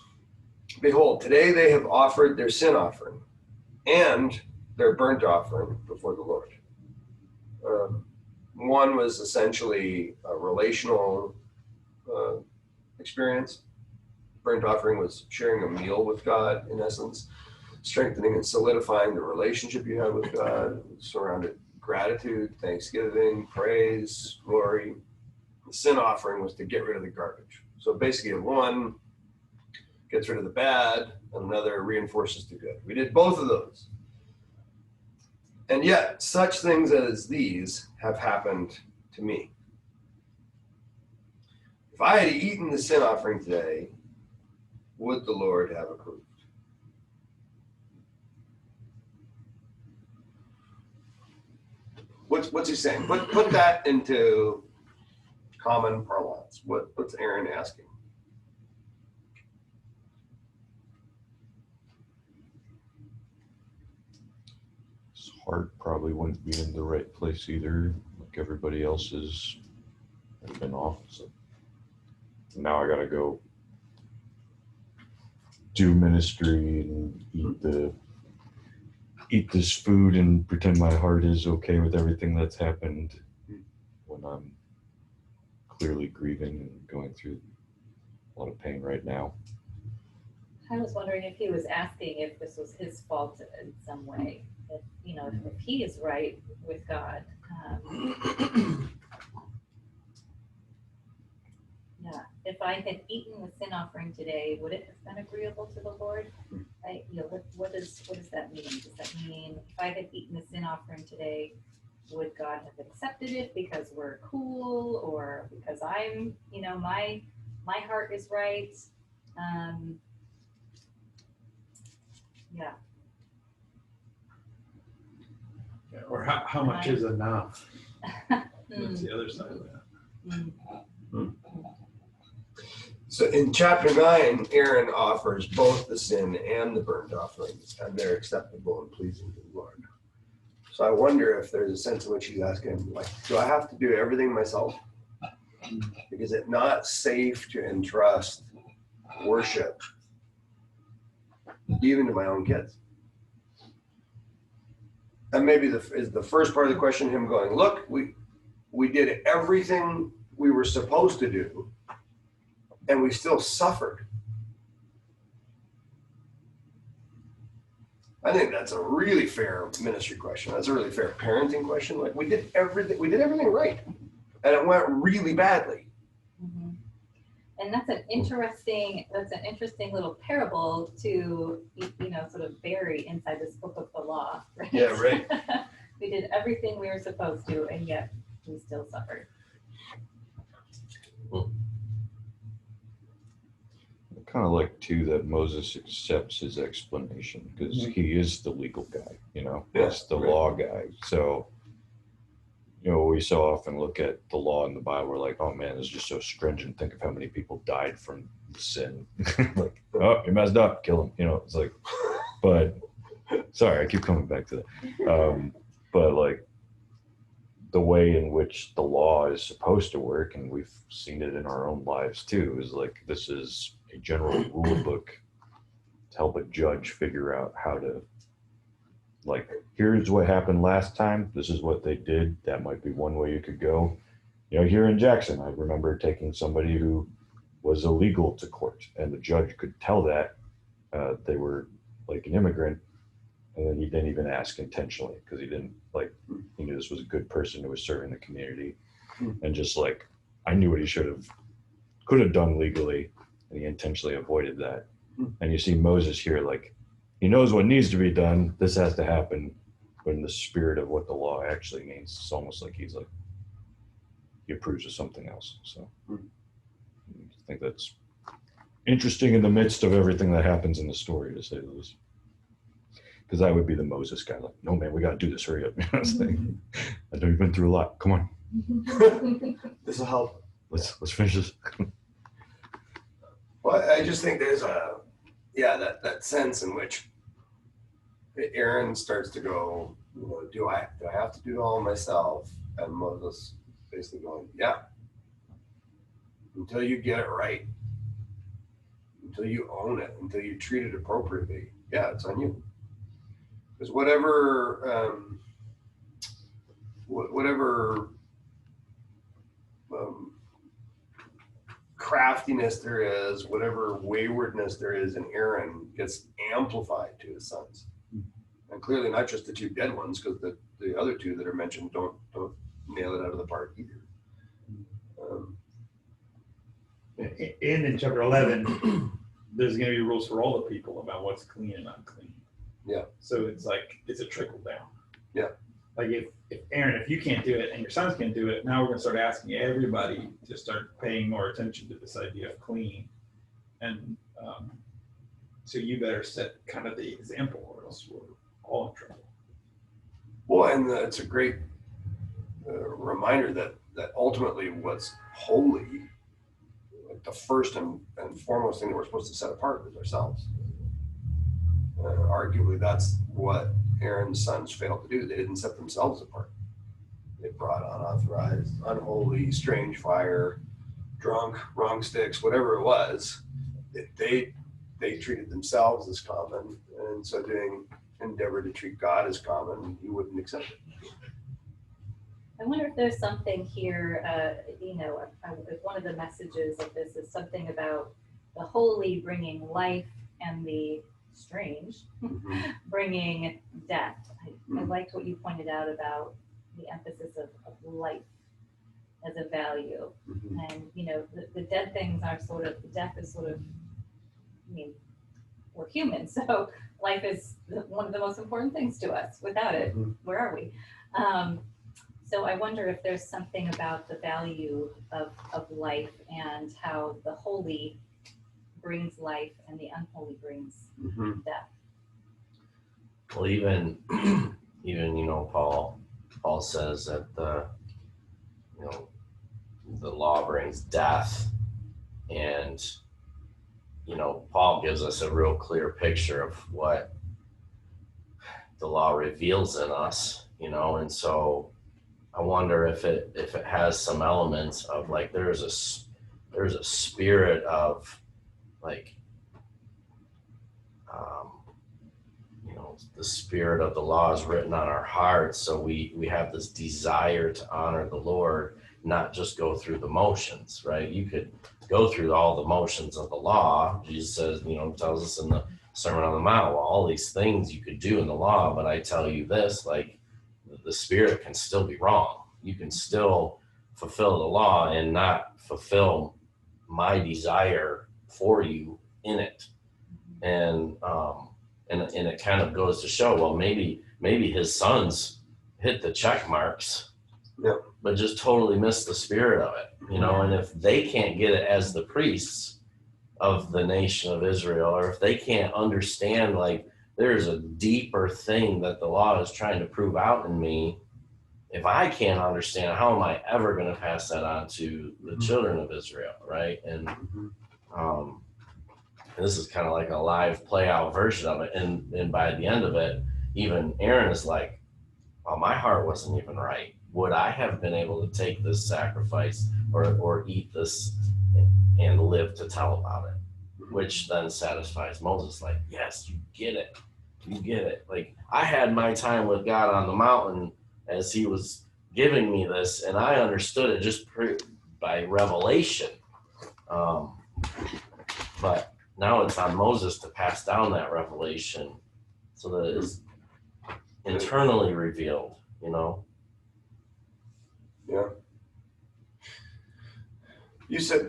Behold, today they have offered their sin offering and their burnt offering before the Lord. One was essentially a relational experience. Burnt offering was sharing a meal with God, in essence, strengthening and solidifying the relationship you have with God, surrounded gratitude, thanksgiving, praise, glory. The sin offering was to get rid of the garbage. So basically, one gets rid of the bad, and another reinforces the good. We did both of those. And yet, such things as these have happened to me. If I had eaten the sin offering today, would the Lord have approved? What's he saying? Put that into common parlance. What's Aaron asking? His heart probably wouldn't be in the right place either, like everybody else's has been off. So now I gotta go do ministry and eat this food and pretend my heart is okay with everything that's happened when I'm clearly grieving and going through a lot of pain right now. I was wondering if he was asking if this was his fault in some way. If he is right with God. If I had eaten the sin offering today, would it have been agreeable to the Lord? what does that mean? Does that mean if I had eaten the sin offering today, would God have accepted it because we're cool, or because I'm, my heart is right? Yeah. Yeah, or how much is enough? That's Mm, the other side of that. mm, So in chapter 9, Aaron offers both the sin and the burnt offerings, and they're acceptable and pleasing to the Lord. So I wonder if there's a sense in which he's asking, like, do I have to do everything myself? Is it not safe to entrust worship even to my own kids? And maybe is the first part of the question him going, look, we did everything we were supposed to do, and we still suffered. I think that's a really fair ministry question. That's a really fair parenting question. Like, we did everything right, and it went really badly. mm-hmm. And that's an interesting little parable to, sort of bury inside this book of the law, right? Yeah, right. We did everything we were supposed to, and yet we still suffered. I kind of like too that Moses accepts his explanation because he is the legal guy, he's the law guy. So, we so often look at the law in the Bible, we're like, oh man, it's just so stringent. Think of how many people died from sin. Like, oh, you messed up, kill him. It's like, but sorry, I keep coming back to that. But like the way in which the law is supposed to work, and we've seen it in our own lives too, is like, this is a general rule book to help a judge figure out how to, like, here's what happened last time. This is what they did. That might be one way you could go. Here in Jackson, I remember taking somebody who was illegal to court, and the judge could tell that they were like an immigrant, and then he didn't even ask intentionally because he didn't he knew this was a good person who was serving the community, and just like I knew what he could have done legally, and he intentionally avoided that. And you see Moses here, like, he knows what needs to be done. This has to happen, but in the spirit of what the law actually means, it's almost like he approves of something else. So I think that's interesting in the midst of everything that happens in the story, to say the least. Because I would be the Moses guy, like, no man, we got to do this. Hurry up! I know you've been through a lot. Come on, This will help. Let's finish this. Well, I just think there's that sense in which Aaron starts to go, do I have to do it all myself? And Moses basically going, yeah, until you get it right, until you own it, until you treat it appropriately, yeah, it's on you. Because whatever craftiness there is, whatever waywardness there is in Aaron gets amplified to his sons. And clearly not just the two dead ones, because the other two that are mentioned don't nail it out of the park either. In chapter 11, there's going to be rules for all the people about what's clean and unclean. Yeah. So it's a trickle down. Yeah. Like if Aaron, if you can't do it and your sons can't do it, now we're going to start asking everybody to start paying more attention to this idea of clean. And so you better set kind of the example, or else we're all in trouble. Well, and it's a great reminder that ultimately what's holy, like the first and foremost thing that we're supposed to set apart is ourselves. Arguably, that's what Aaron's sons failed to do. They didn't set themselves apart. They brought unauthorized, unholy, strange fire, drunk, wrong sticks, whatever it was. They treated themselves as common, and so doing endeavored to treat God as common. He wouldn't accept it. I wonder if there's something here, if one of the messages of this is something about the holy bringing life and the strange bringing death. I liked what you pointed out about the emphasis of life as a value. And, the dead things are death is we're human. So life is one of the most important things to us. Without it, where are we? So I wonder if there's something about the value of life and how the holy brings life and the unholy brings death. Well, even Paul says that the law brings death, and Paul gives us a real clear picture of what the law reveals in us, and so I wonder if it has some elements of like there's a spirit of like the spirit of the law is written on our hearts, so we have this desire to honor the Lord, not just go through the motions, right? You could go through all the motions of the law. Jesus says, tells us in the Sermon on the Mount, well, all these things you could do in the law, but I tell you this, like the spirit can still be wrong. You can still fulfill the law and not fulfill my desire for you in it. And it kind of goes to show, well, maybe his sons hit the check marks, but just totally missed the spirit of it, and if they can't get it as the priests of the nation of Israel, or if they can't understand, like, there's a deeper thing that the law is trying to prove out in me, if I can't understand, how am I ever going to pass that on to the children of Israel, right? And this is kind of like a live play out version of it. And by the end of it, even Aaron is like, well, my heart wasn't even right. Would I have been able to take this sacrifice or eat this and live to tell about it? Which then satisfies Moses, like, yes, you get it. You get it. Like, I had my time with God on the mountain as he was giving me this, and I understood it just by revelation. But now it's on Moses to pass down that revelation so that it's internally revealed, Yeah. You said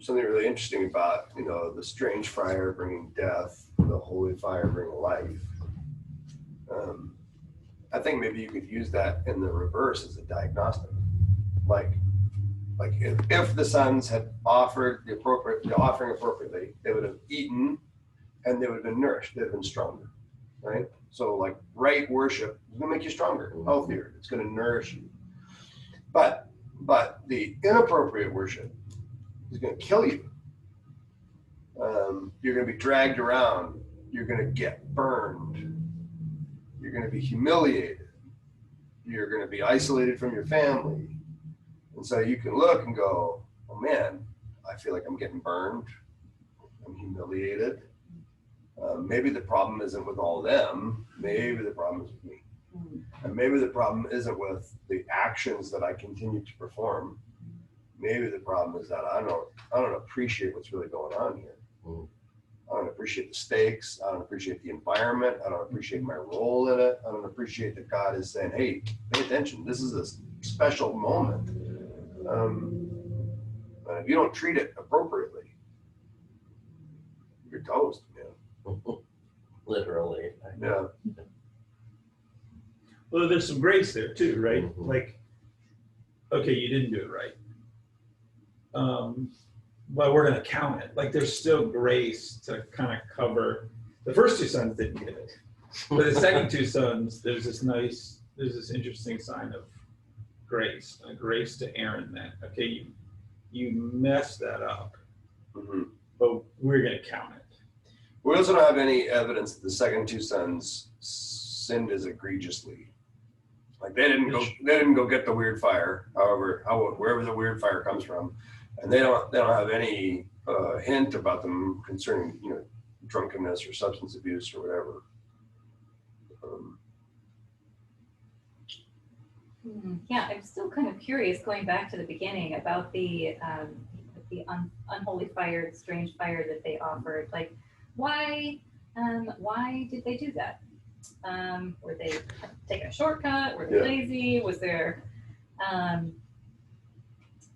something really interesting about, the strange fire bringing death, the holy fire bringing life. I think maybe you could use that in the reverse as a diagnostic. Like if the sons had offered the offering appropriately, they would have eaten and they would have been nourished, they'd have been stronger, right? So like right worship is gonna make you stronger, healthier, it's gonna nourish you. But the inappropriate worship is gonna kill you. You're gonna be dragged around, you're gonna get burned, you're gonna be humiliated, you're gonna be isolated from your family. And so you can look and go, oh man, I feel like I'm getting burned, I'm humiliated. Maybe the problem isn't with all of them, maybe the problem is with me. And maybe the problem isn't with the actions that I continue to perform. Maybe the problem is that I don't appreciate what's really going on here. I don't appreciate the stakes. I don't appreciate the environment. I don't appreciate my role in it. I don't appreciate that God is saying, hey, pay attention. This is a special moment. And if you don't treat it appropriately, you're toast, man. Literally. Yeah. Well, there's some grace there too, right? Like, okay, you didn't do it right. But we're going to count it. Like, there's still grace to kind of cover. The first two sons didn't get it. But the second two sons, there's this interesting sign of grace, grace to Aaron that, okay, you messed that up, but we're going to count it. We also don't have any evidence that the second two sons sinned as egregiously. Like they didn't go get the weird fire, wherever the weird fire comes from, and they don't have any hint about them concerning drunkenness or substance abuse or whatever. Yeah, I'm still kind of curious, going back to the beginning, about the unholy fire, the strange fire that they offered. Like, why did they do that? Were they taking a shortcut? Were they lazy? Was there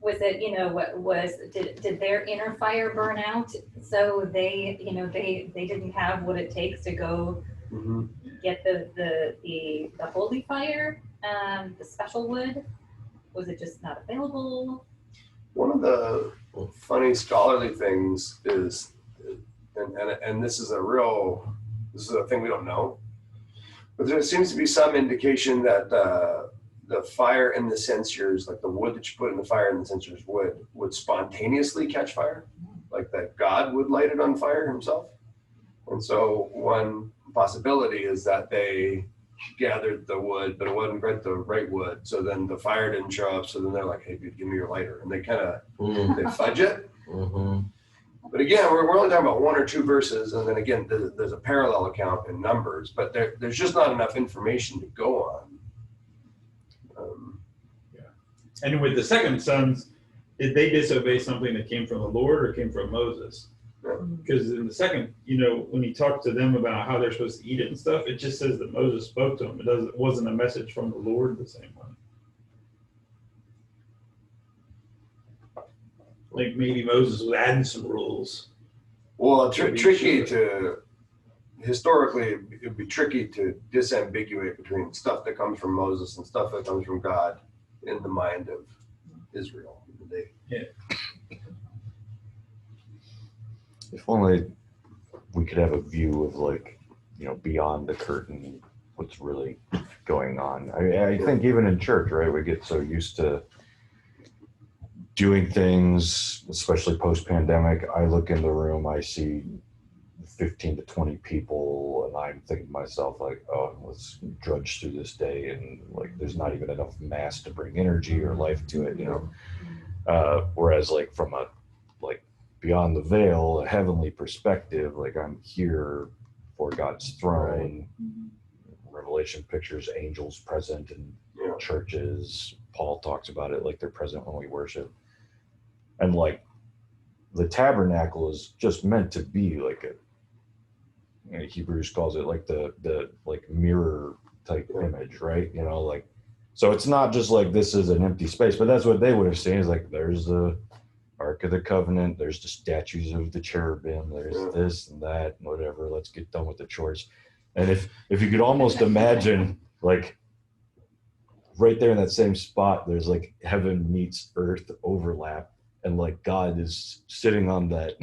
Was it, did their inner fire burn out? So they didn't have what it takes to go get the holy fire, the special wood? Was it just not available? One of the funny scholarly things is, and this is a thing we don't know, but there seems to be some indication that the fire in the censers, like the wood that you put in the fire in the censers would spontaneously catch fire, like that God would light it on fire himself. And so one possibility is that they gathered the wood, but it wasn't quite the right wood. So then the fire didn't show up. So then they're like, hey, dude, give me your lighter. And they kind of, they fudge it. But again, we're only talking about one or two verses. And then again, there's a parallel account in Numbers, but there's just not enough information to go on. And with the second sons, did they disobey something that came from the Lord or came from Moses? Because in the second, when he talked to them about how they're supposed to eat it and stuff, it just says that Moses spoke to them. It wasn't a message from the Lord the same way. Like maybe Moses was adding some rules. Well, historically, it'd be tricky to disambiguate between stuff that comes from Moses and stuff that comes from God in the mind of Israel. Yeah. If only we could have a view of beyond the curtain, what's really going on. I think even in church, right, we get so used to doing things, especially post-pandemic. I look in the room, I see 15 to 20 people, and I'm thinking to myself, like, oh, let's drudge through this day, and there's not even enough mass to bring energy or life to it, whereas from a beyond the veil, a heavenly perspective, I'm here for God's throne. Revelation pictures angels present in churches. Paul talks about it they're present when we worship. And the tabernacle is just meant to be Hebrews calls it the mirror type image, right? So it's not just this is an empty space, but that's what they would have seen is there's the Ark of the Covenant, there's the statues of the cherubim, there's this and that, and whatever, let's get done with the chores. And if you could almost imagine right there in that same spot, there's heaven meets earth overlap, and God is sitting on that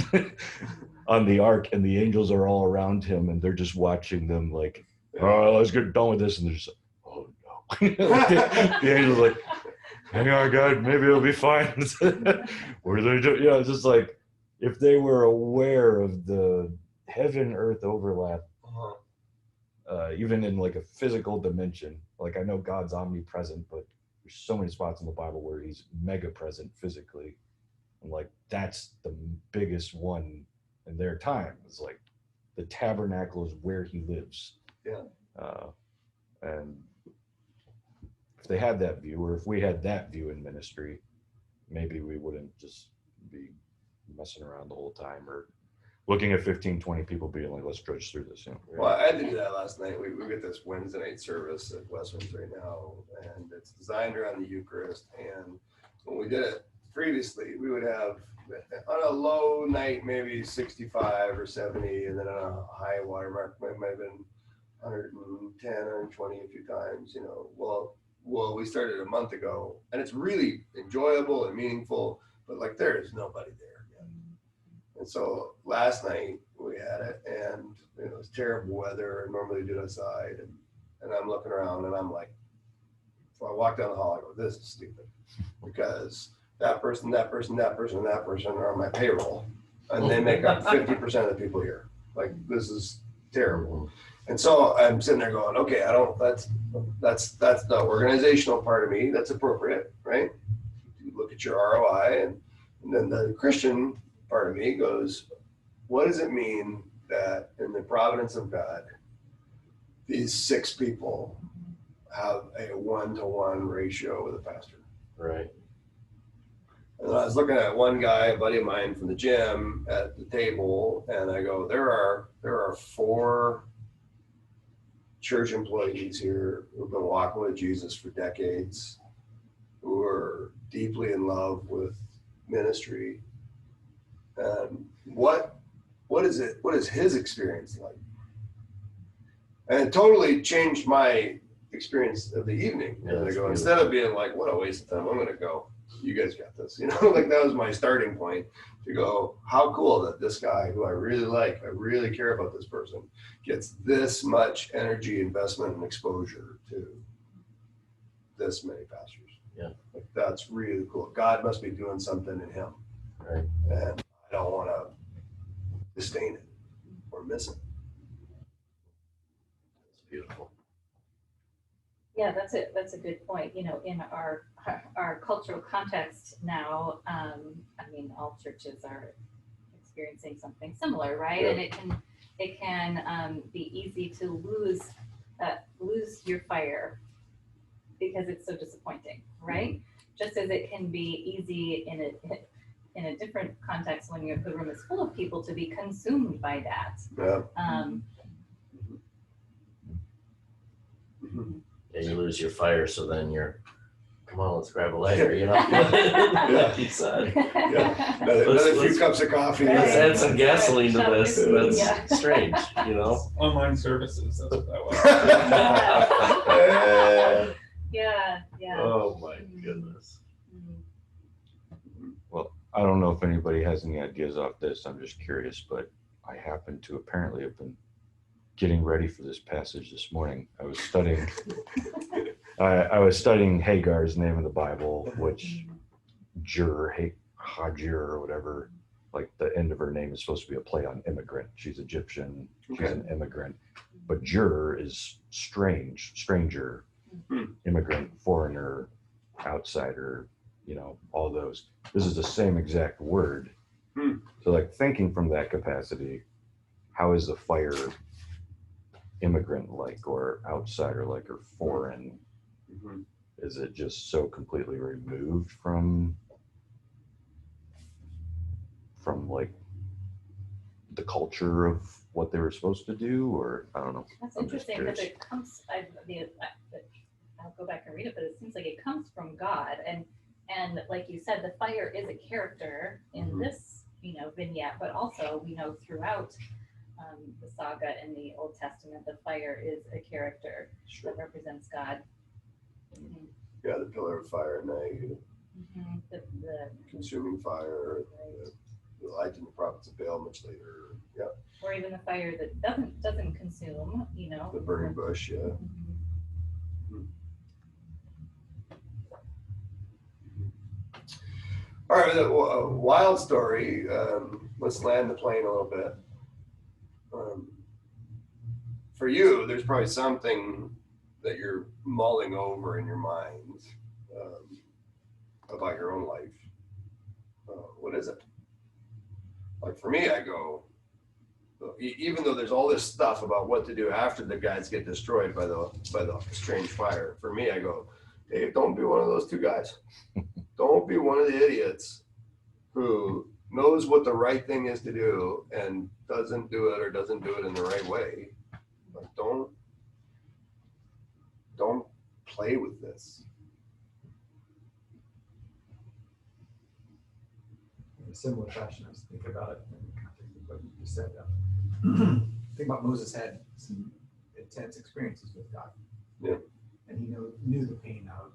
on the ark, and the angels are all around him, and they're just watching them oh, let's get done with this, and they're just oh no. The angels hang on, God, maybe it'll be fine. What are they doing? It's just if they were aware of the heaven-earth overlap, even in a physical dimension. I know God's omnipresent, but there's so many spots in the Bible where he's mega present physically. And that's the biggest one in their time. It's the tabernacle is where he lives. And if they had that view, or if we had that view in ministry, maybe we wouldn't just be messing around the whole time or looking at 15, 20 people being let's drudge through this. Well, I had to do that last night. We get this Wednesday night service at Westminster right now, and it's designed around the Eucharist. And when we did it previously, we would have on a low night maybe 65 or 70, and then on a high watermark might have been 110, 120 a few times. Well, we started a month ago, and it's really enjoyable and meaningful, but there is nobody there yet. And so last night we had it, and it was terrible weather. Normally we do it outside, and I'm looking around, and I'm so I walk down the hall. I go, this is stupid, because that person, and that person are on my payroll, and they make up 50% of the people here. This is terrible. And so I'm sitting there going, okay, that's the organizational part of me. That's appropriate, right? You look at your ROI, and then the Christian part of me goes, what does it mean that in the providence of God, these 6 people have a 1-to-1 ratio with a pastor? Right. And I was looking at one guy, a buddy of mine from the gym, at the table, and I go, there are 4 church employees here who've been walking with Jesus for decades, who are deeply in love with ministry. And what is it? What is his experience like? And it totally changed my experience of the evening. Yeah, that's Instead of being like, what a waste of time, I'm gonna go. You guys got this. You know, like that was my starting point to go, how cool that this guy who I really like, I really care about this person, gets this much energy, investment, and exposure to this many pastors. Yeah. Like that's really cool. God must be doing something in him. Right. And I don't want to disdain it or miss it. It's beautiful. Yeah, that's a good point. You know, in our cultural context now, I mean, all churches are experiencing something similar, right? Yeah. And it can be easy to lose your fire because it's so disappointing, right? Just as it can be easy in a different context when the room is full of people to be consumed by that. Yeah. Yeah, you lose your fire, so then you're, come on, let's grab a lighter, you know? Yeah. He said. Yeah. Another few cups of coffee. Right. Let's add some gasoline to Shop this. with me, That's yeah. strange, you know? Online services, that's what that was. Yeah. Oh my goodness. Well, I don't know if anybody has any ideas off this. I'm just curious, but I happen to apparently have been getting ready for this passage this morning. I was studying. I was studying Hagar's name in the Bible, which Hajir or whatever. Like the end of her name is supposed to be a play on immigrant. She's Egyptian. She's Okay. an immigrant. But Jur is stranger, immigrant, foreigner, outsider. You know, all those. This is the same exact word. So like thinking from that capacity, how is the fire immigrant like or outsider like or foreign? Is it just so completely removed from like the culture of what they were supposed to do, or I don't know. That's I'm just interesting because curious. it comes. I'll go back and read it, but it seems like it comes from God, and like you said, the fire is a character in this, vignette, but also we know throughout the saga in the Old Testament, the fire is a character that represents God. Yeah, the pillar of fire at night, The consuming fire, the Elijah and the prophets of Baal much later. Yeah, or even the fire that doesn't consume, the burning bush. Yeah. All right, a wild story. Let's land the plane a little bit. For you, there's probably something that you're mulling over in your mind about your own life. What is it? Like for me, I go, even though there's all this stuff about what to do after the guys get destroyed by the strange fire, for me, I go, Dave, don't be one of those two guys. Don't be one of the idiots who knows what the right thing is to do and doesn't do it or doesn't do it in the right way. Like don't play with this. In a similar fashion, I was thinking about it in the context of what you just said. Think about Moses had some intense experiences with God. Yeah. And he knew the pain of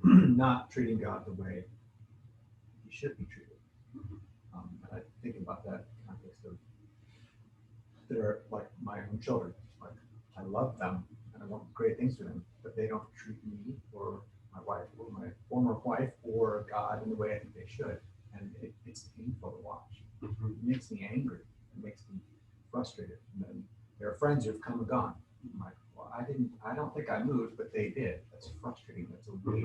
not treating God the way he should be treated. And I think about that in the context of they're like my own children. Like I love them and I want great things for them, but they don't treat me or my wife or my former wife or God in the way I think they should. And it's painful to watch. It makes me angry. It makes me frustrated. And then there are friends who've come and gone. I'm like, well, I don't think I moved, but they did. That's frustrating. That's a weight.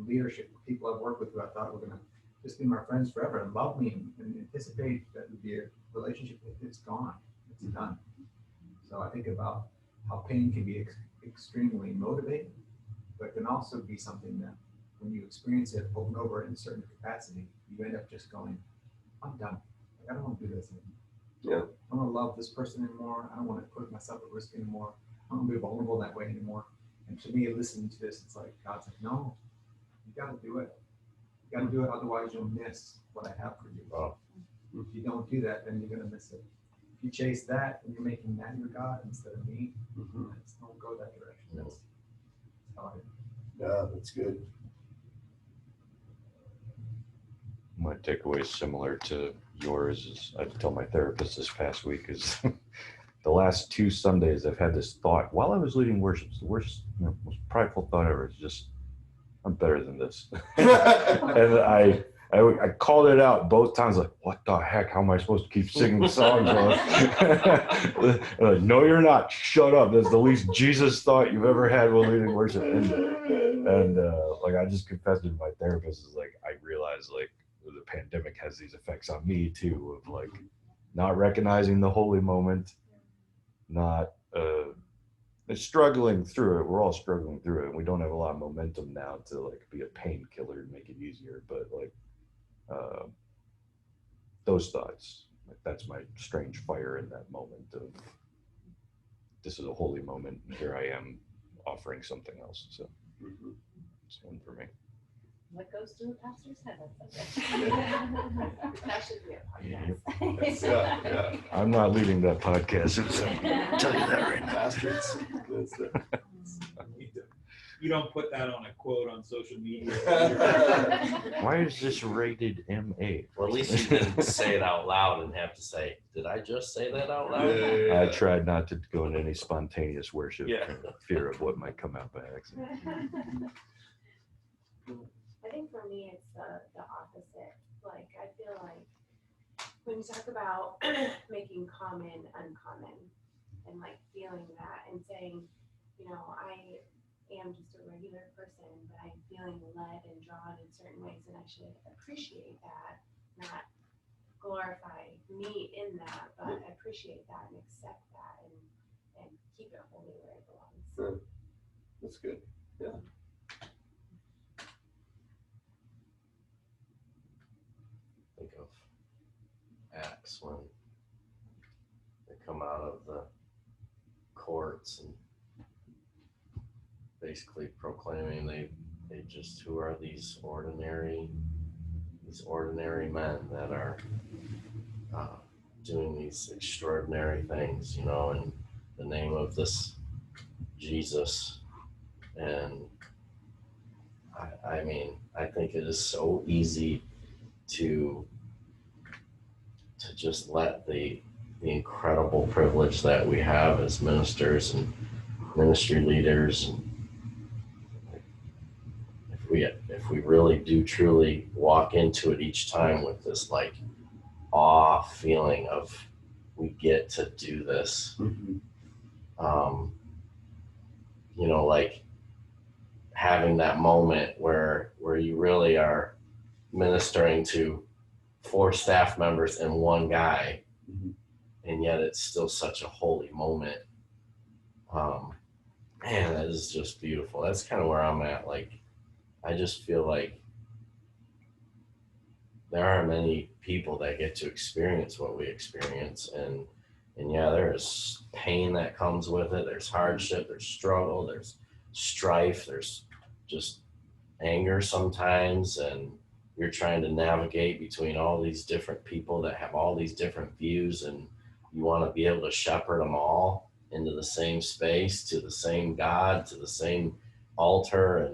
Leadership, people I've worked with who I thought were going to just be my friends forever and love me and anticipate that would be a relationship. It's gone. It's done. So I think about how pain can be extremely motivating, but can also be something that when you experience it over and over in a certain capacity, you end up just going, I'm done. I don't want to do this anymore. Yeah. I don't want to love this person anymore. I don't want to put myself at risk anymore. I don't want to be vulnerable that way anymore. And to me, listening to this, it's like, God's like, no, You gotta do it. You gotta do it, otherwise you'll miss what I have for you. Wow. If you don't do that, then you're gonna miss it. If you chase that, and you're making that your God instead of me, let's don't go that direction. That's how Yeah, that's good. My takeaway is similar to yours. Is I tell my therapist this past week is the last 2 Sundays I've had this thought while I was leading worship. It's the worst, most prideful thought ever. It's just I'm better than this, and I called it out both times. Like, what the heck? How am I supposed to keep singing songs? Like, no, you're not. Shut up. That's the least Jesus thought you've ever had while leading worship. And like I just confessed to my therapist is like I realized like the pandemic has these effects on me too of like not recognizing the holy moment, not struggling through it. We're all struggling through it, and we don't have a lot of momentum now to like be a painkiller and make it easier. But like those thoughts, like that's my strange fire in that moment of this is a holy moment, and here I am offering something else. So it's one for me. What goes through a pastor's head? That should be a podcast. Yeah. I'm not leading that podcast. So I'll tell you that right now. Bastards. That's it. You don't put that on a quote on social media. Why is this rated MA? Well, at least you didn't say it out loud and have to say, did I just say that out loud? I tried not to go into any spontaneous worship Yeah. for fear of what might come out by accident. I think for me, it's the opposite. Like, I feel like when you talk about making common uncommon and like feeling that and saying, you know, I am just a regular person, but I'm feeling led and drawn in certain ways, and I should appreciate that, not glorify me in that, but appreciate that and accept that and keep it holy where it belongs. That's good. Yeah. Think of Acts when they come out of the courts and basically proclaiming they just who are these ordinary men that are doing these extraordinary things, you know, in the name of this Jesus. And I mean, I think it is so easy to just let the incredible privilege that we have as ministers and ministry leaders, and if we really do truly walk into it each time with this like awe feeling of we get to do this, you know, like having that moment where you really are ministering to 4 staff members and 1 guy, and yet it's still such a holy moment. Man, that is just beautiful. That's kind of where I'm at. Like, I just feel like there aren't many people that get to experience what we experience, and yeah, there is pain that comes with it. There's hardship, there's struggle, there's strife, there's just anger sometimes, and you're trying to navigate between all these different people that have all these different views, and you want to be able to shepherd them all into the same space, to the same God, to the same altar,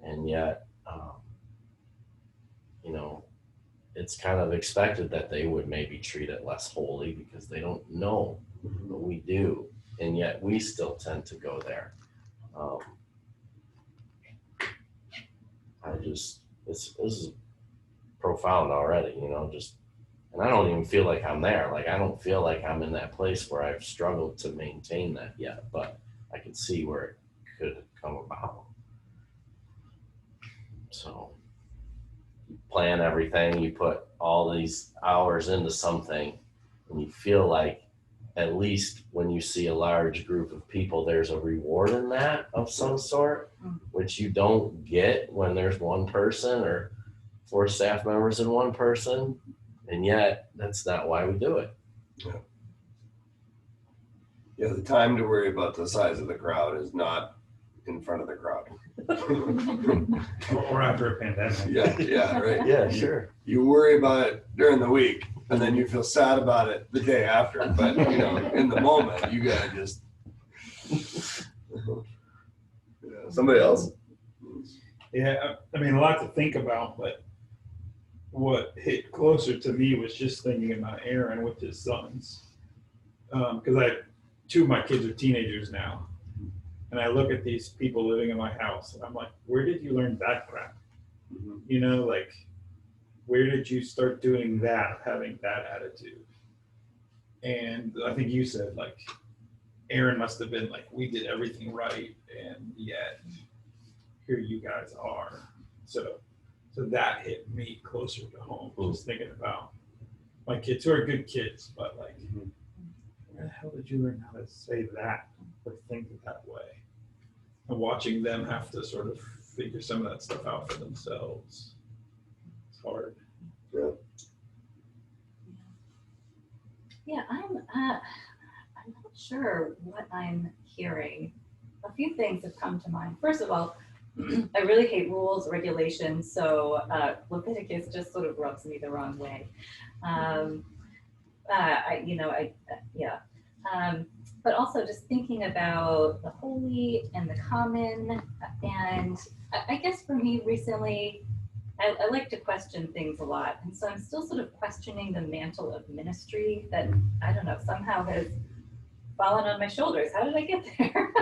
and yet, you know, it's kind of expected that they would maybe treat it less holy because they don't know, but we do, and yet we still tend to go there. This is profound already, you know, just, and I don't even feel like I'm there. Like, I don't feel like I'm in that place where I've struggled to maintain that yet, but I can see where it could come about. So you plan everything, you put all these hours into something, and you feel like at least when you see a large group of people, there's a reward in that of some sort, which you don't get when there's 1 person or 4 staff members and 1 person. And yet that's not why we do it. Yeah, the time to worry about the size of the crowd is not in front of the crowd. Or after a pandemic. Yeah, right. Yeah, sure. You worry about it during the week, and then you feel sad about it the day after. But in the moment, you gotta just. Somebody else. Yeah, I mean, a lot to think about, but what hit closer to me was just thinking about Aaron with his sons. Because two of my kids are teenagers now. And I look at these people living in my house and I'm like, where did you learn that crap? Like, where did you start doing that, having that attitude? And I think you said, like, Aaron must have been like, we did everything right, and yet here you guys are. So that hit me closer to home, just thinking about my kids who are good kids, but like, where the hell did you learn how to say that or think that way? And watching them have to sort of figure some of that stuff out for themselves. It's hard. Yeah, I'm not sure what I'm hearing. A few things have come to mind. First of all, I really hate rules, regulations, so Leviticus just sort of rubs me the wrong way. But also just thinking about the holy and the common, and I guess for me recently, I like to question things a lot, and so I'm still sort of questioning the mantle of ministry that, I don't know, somehow has fallen on my shoulders. How did I get there?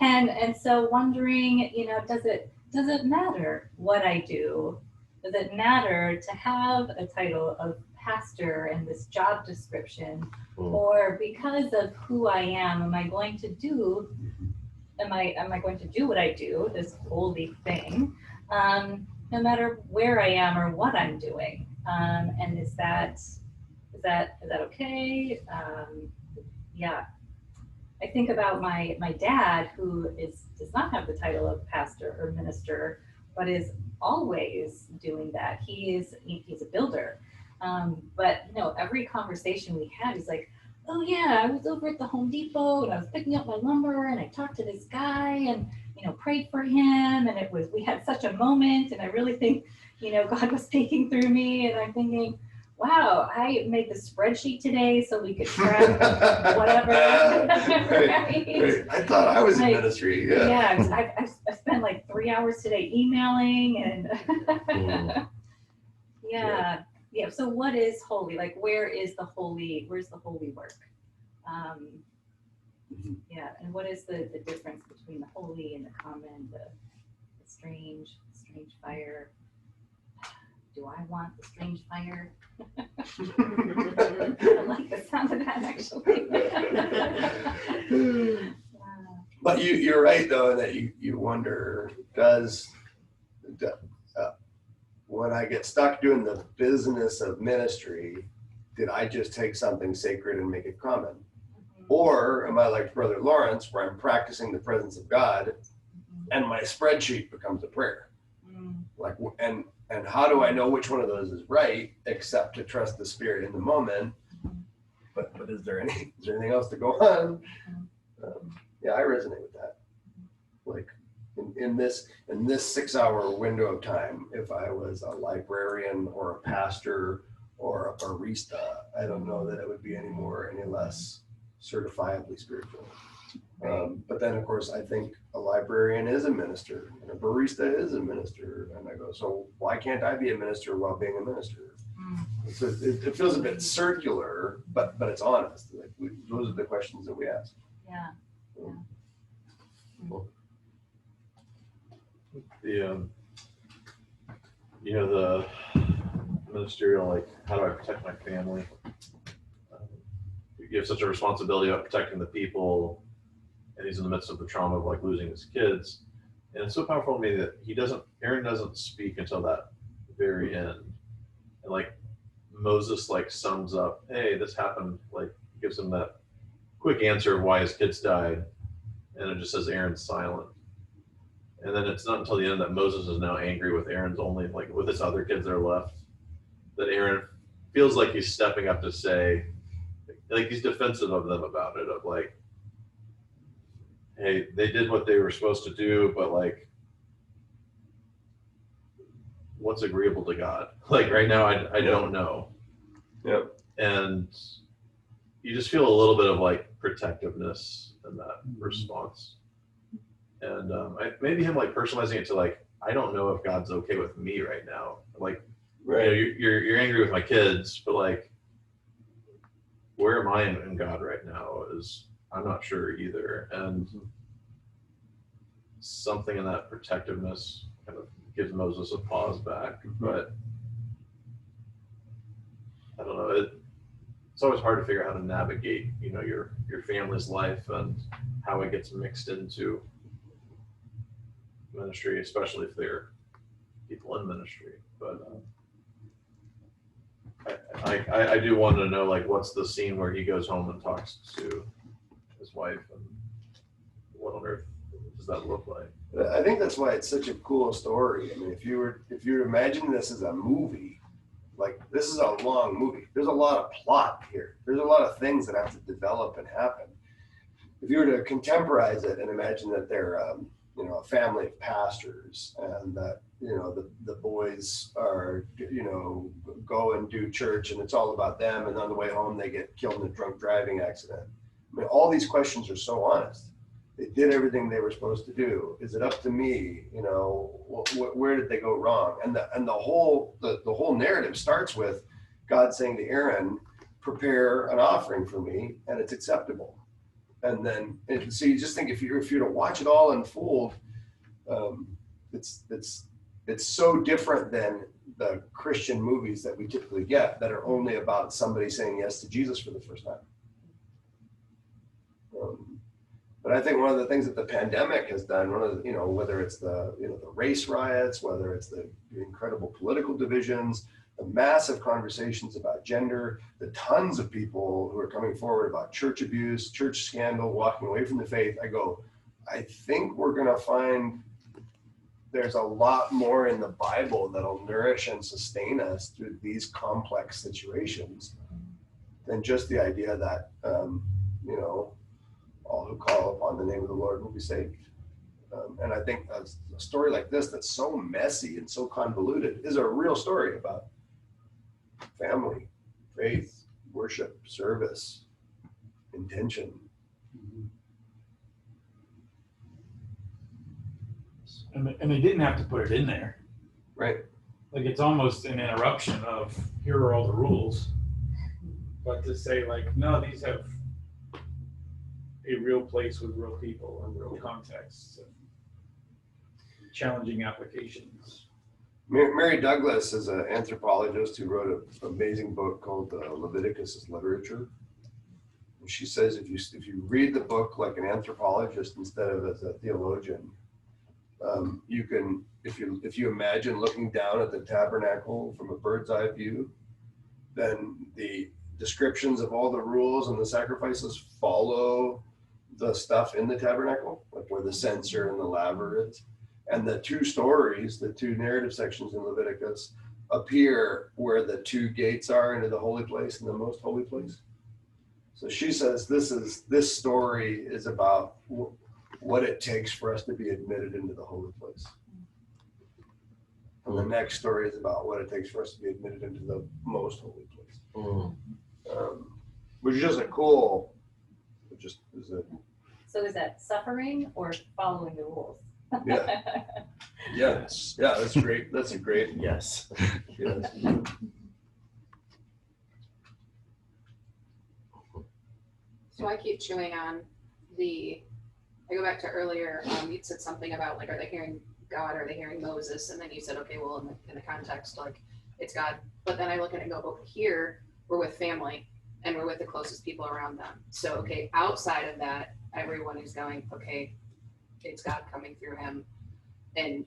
and so wondering, does it matter what I do? Does it matter to have a title of pastor and this job description, or because of who I am I going to do what I do, this holy thing, no matter where I am or what I'm doing? And is that okay? I think about my dad, who does not have the title of pastor or minister, but is always doing that. He's a builder. But every conversation we had, he's like, oh yeah, I was over at the Home Depot and I was picking up my lumber and I talked to this guy and prayed for him, and we had such a moment, and I really think God was speaking through me, and I'm thinking, wow, I made the spreadsheet today so we could track whatever. Right. I thought I was in ministry. Yeah, I spent like 3 hours today emailing and yeah. So what is holy? Like, where's the holy work? And what is the difference between the holy and the common, the strange fire? Do I want the strange fire? I like the sound of that, actually. But you're right, though, that you wonder, when I get stuck doing the business of ministry, did I just take something sacred and make it common? Or am I like Brother Lawrence, where I'm practicing the presence of God and my spreadsheet becomes a prayer? Like, and how do I know which one of those is right, except to trust the Spirit in the moment? But is there anything else to go on? I resonate with that. Like in this 6-hour window of time, if I was a librarian or a pastor or a barista, I don't know that it would be any less certifiably spiritual. But then, of course, I think a librarian is a minister and a barista is a minister. And I go, so why can't I be a minister while being a minister? So it feels a bit circular, but it's honest. Like those are the questions that we ask. Yeah. The ministerial, like, how do I protect my family? You have such a responsibility about protecting the people, and he's in the midst of the trauma of like losing his kids. And it's so powerful to me that Aaron doesn't speak until that very end. And like Moses like sums up, hey, this happened, like gives him that quick answer of why his kids died. And it just says Aaron's silent. And then it's not until the end that Moses is now angry with Aaron's only, like with his other kids that are left, that Aaron feels like he's stepping up to say, like he's defensive of them about it, of like, hey, they did what they were supposed to do, but like, what's agreeable to God? Like right now, I don't know. Yep. And you just feel a little bit of like protectiveness in that response. And maybe him like personalizing it to like, I don't know if God's okay with me right now. Like, you know, you're angry with my kids, but like, where am I in God right now is I'm not sure either. And something in that protectiveness kind of gives Moses a pause back. But I don't know, it's always hard to figure out how to navigate, you know, your family's life and how it gets mixed into ministry, especially if they're people in ministry. But I do want to know, like, what's the scene where he goes home and talks to his wife, and what on earth does that look like? I think that's why it's such a cool story. I mean, if you imagine this as a movie, like this is a long movie. There's a lot of plot here. There's a lot of things that have to develop and happen. If you were to contemporize it and imagine that they're you know, a family of pastors, and that, you know, the boys are, you know, go and do church and it's all about them, and on the way home they get killed in a drunk driving accident. I mean, all these questions are so honest. They did everything they were supposed to do. Is it up to me? You know, where did they go wrong? And the whole narrative starts with God saying to Aaron, prepare an offering for me and it's acceptable. And then, so you just think if you're to watch it all unfold, it's so different than the Christian movies that we typically get that are only about somebody saying yes to Jesus for the first time. But I think one of the things that the pandemic has done, you know, whether it's the race riots, whether it's the incredible political divisions, the massive conversations about gender, the tons of people who are coming forward about church abuse, church scandal, walking away from the faith, I think we're going to find there's a lot more in the Bible that'll nourish and sustain us through these complex situations than just the idea that, you know, all who call upon the name of the Lord will be saved. And I think a story like this that's so messy and so convoluted is a real story about family, faith, worship, service, intention. And they didn't have to put it in there. Right. Like it's almost an interruption of here are all the rules. But to say like, no, these have a real place with real people and real contexts and challenging applications. Mary Douglas is an anthropologist who wrote an amazing book called Leviticus as Literature. And she says if you read the book like an anthropologist instead of as a theologian, you can, if you imagine looking down at the tabernacle from a bird's eye view, then the descriptions of all the rules and the sacrifices follow the stuff in the tabernacle, like where the censer and the laver is. And the two stories, the two narrative sections in Leviticus appear where the two gates are into the holy place and the most holy place. So she says this story is about what it takes for us to be admitted into the holy place. And the next story is about what it takes for us to be admitted into the most holy place. Which is just a cool, So is that suffering or following the rules? Yeah. Yes. Yeah, that's great. That's a great. Yes. Yes. So I keep chewing on I go back to earlier, you said something about like, are they hearing God, are they hearing Moses? And then you said, okay, well, in the context, like it's God. But then I look at it and go, but here we're with family and we're with the closest people around them. So, okay, outside of that, everyone is going, okay, it's God coming through him and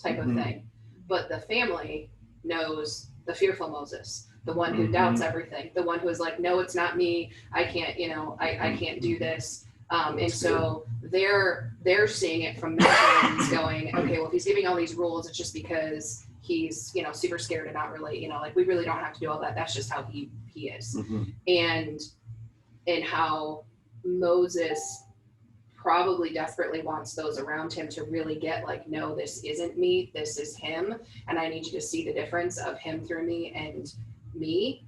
type of thing. But the family knows the fearful Moses, the one who doubts everything, the one who is like, no, it's not me. I can't, I can't do this. And so they're seeing it from their lens going, okay, well, if he's giving all these rules, it's just because he's, super scared and not really, like we really don't have to do all that. That's just how he is. And how Moses probably desperately wants those around him to really get like, no, this isn't me, this is him, and I need you to see the difference of him through me and me.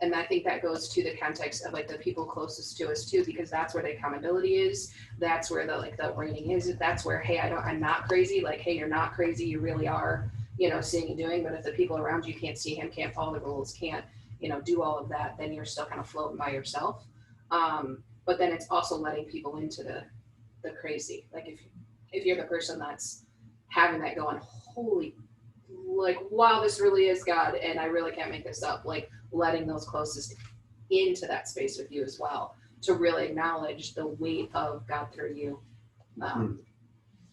And I think that goes to the context of like the people closest to us too, because that's where the accountability is. That's where the like the reining is. That's where, hey, I'm not crazy. Like, hey, you're not crazy. You really are, seeing and doing. But if the people around you can't see him, can't follow the rules, can't, do all of that, then you're still kind of floating by yourself. But then it's also letting people into the crazy. Like if you're the person that's having that going, holy, like, wow, this really is God, and I really can't make this up. Like letting those closest into that space with you as well, to really acknowledge the weight of God through you,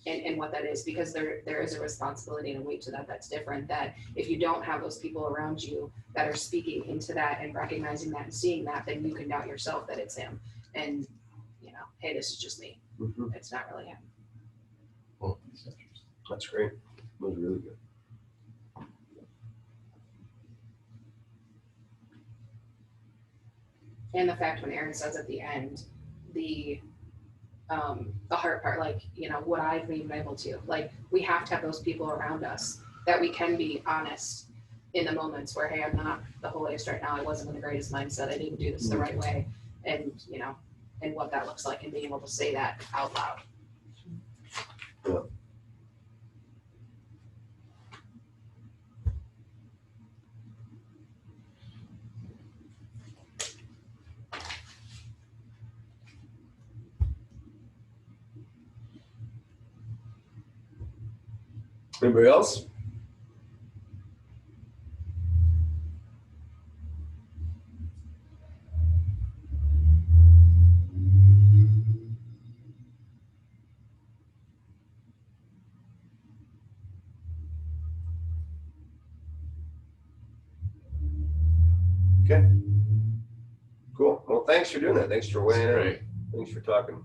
and what that is, because there is a responsibility and a weight to that that's different. That if you don't have those people around you that are speaking into that and recognizing that and seeing that, then you can doubt yourself that it's him, and hey, this is just me. It's not really him. Well, That's great. That was really good. And the fact when Aaron says at the end, the heart part, like, what I've been able to, like, we have to have those people around us that we can be honest in the moments where, hey, I'm not the holiest right now. I wasn't in the greatest mindset. I didn't do this the right way. And, and what that looks like, and being able to say that out loud. Yeah. Anybody else? Okay. Cool. Well, thanks for doing that. Thanks for weighing in. great. Thanks for talking.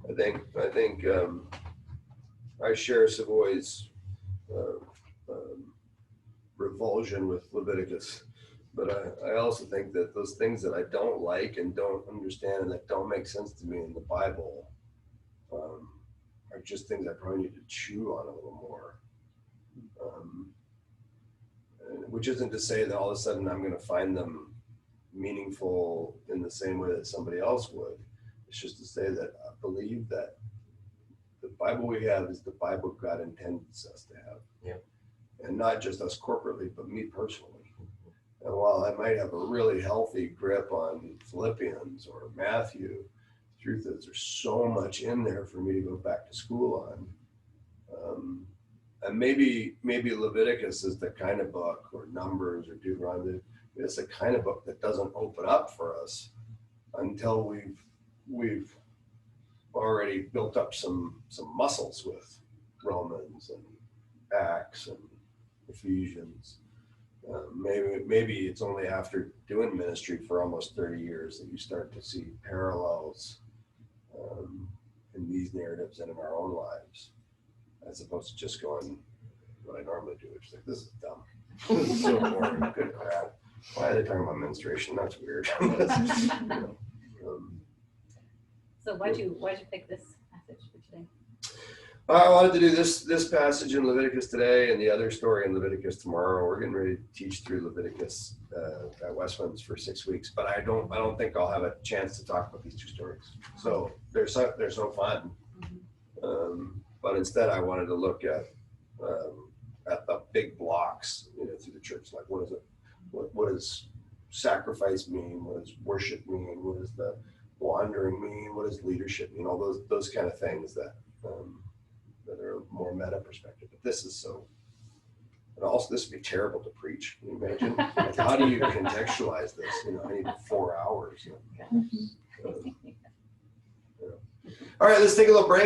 I think our sheriffs have always revulsion with Leviticus, but I also think that those things that I don't like and don't understand and that don't make sense to me in the Bible are just things I probably need to chew on a little more. Which isn't to say that all of a sudden I'm going to find them meaningful in the same way that somebody else would. It's just to say that I believe that the Bible we have is the Bible God intends us to have. Yep. And not just us corporately, but me personally. And while I might have a really healthy grip on Philippians or Matthew, the truth is there's so much in there for me to go back to school on. And maybe Leviticus is the kind of book, or Numbers or Deuteronomy, it's the kind of book that doesn't open up for us until we've already built up some muscles with Romans and Acts and Ephesians. Maybe it's only after doing ministry for almost 30 years that you start to see parallels in these narratives and in our own lives, as opposed to just going what I normally do, which is like, this is dumb. This is so boring. Good crap. Why are they talking about menstruation? That's weird. So why'd you pick this passage for today? I wanted to do this passage in Leviticus today and the other story in Leviticus tomorrow. We're getting ready to teach through Leviticus at Westwinds for 6 weeks, but I don't think I'll have a chance to talk about these two stories. So they're so fun. But instead, I wanted to look at the big blocks, through the church. Like, what is it? What does sacrifice mean? What does worship mean? What does the wandering mean? What does leadership mean? All those kind of things that are more meta perspective. But this is so. And also, this would be terrible to preach. Can you imagine? Like, how do you contextualize this? I need 4 hours. All right, let's take a little break.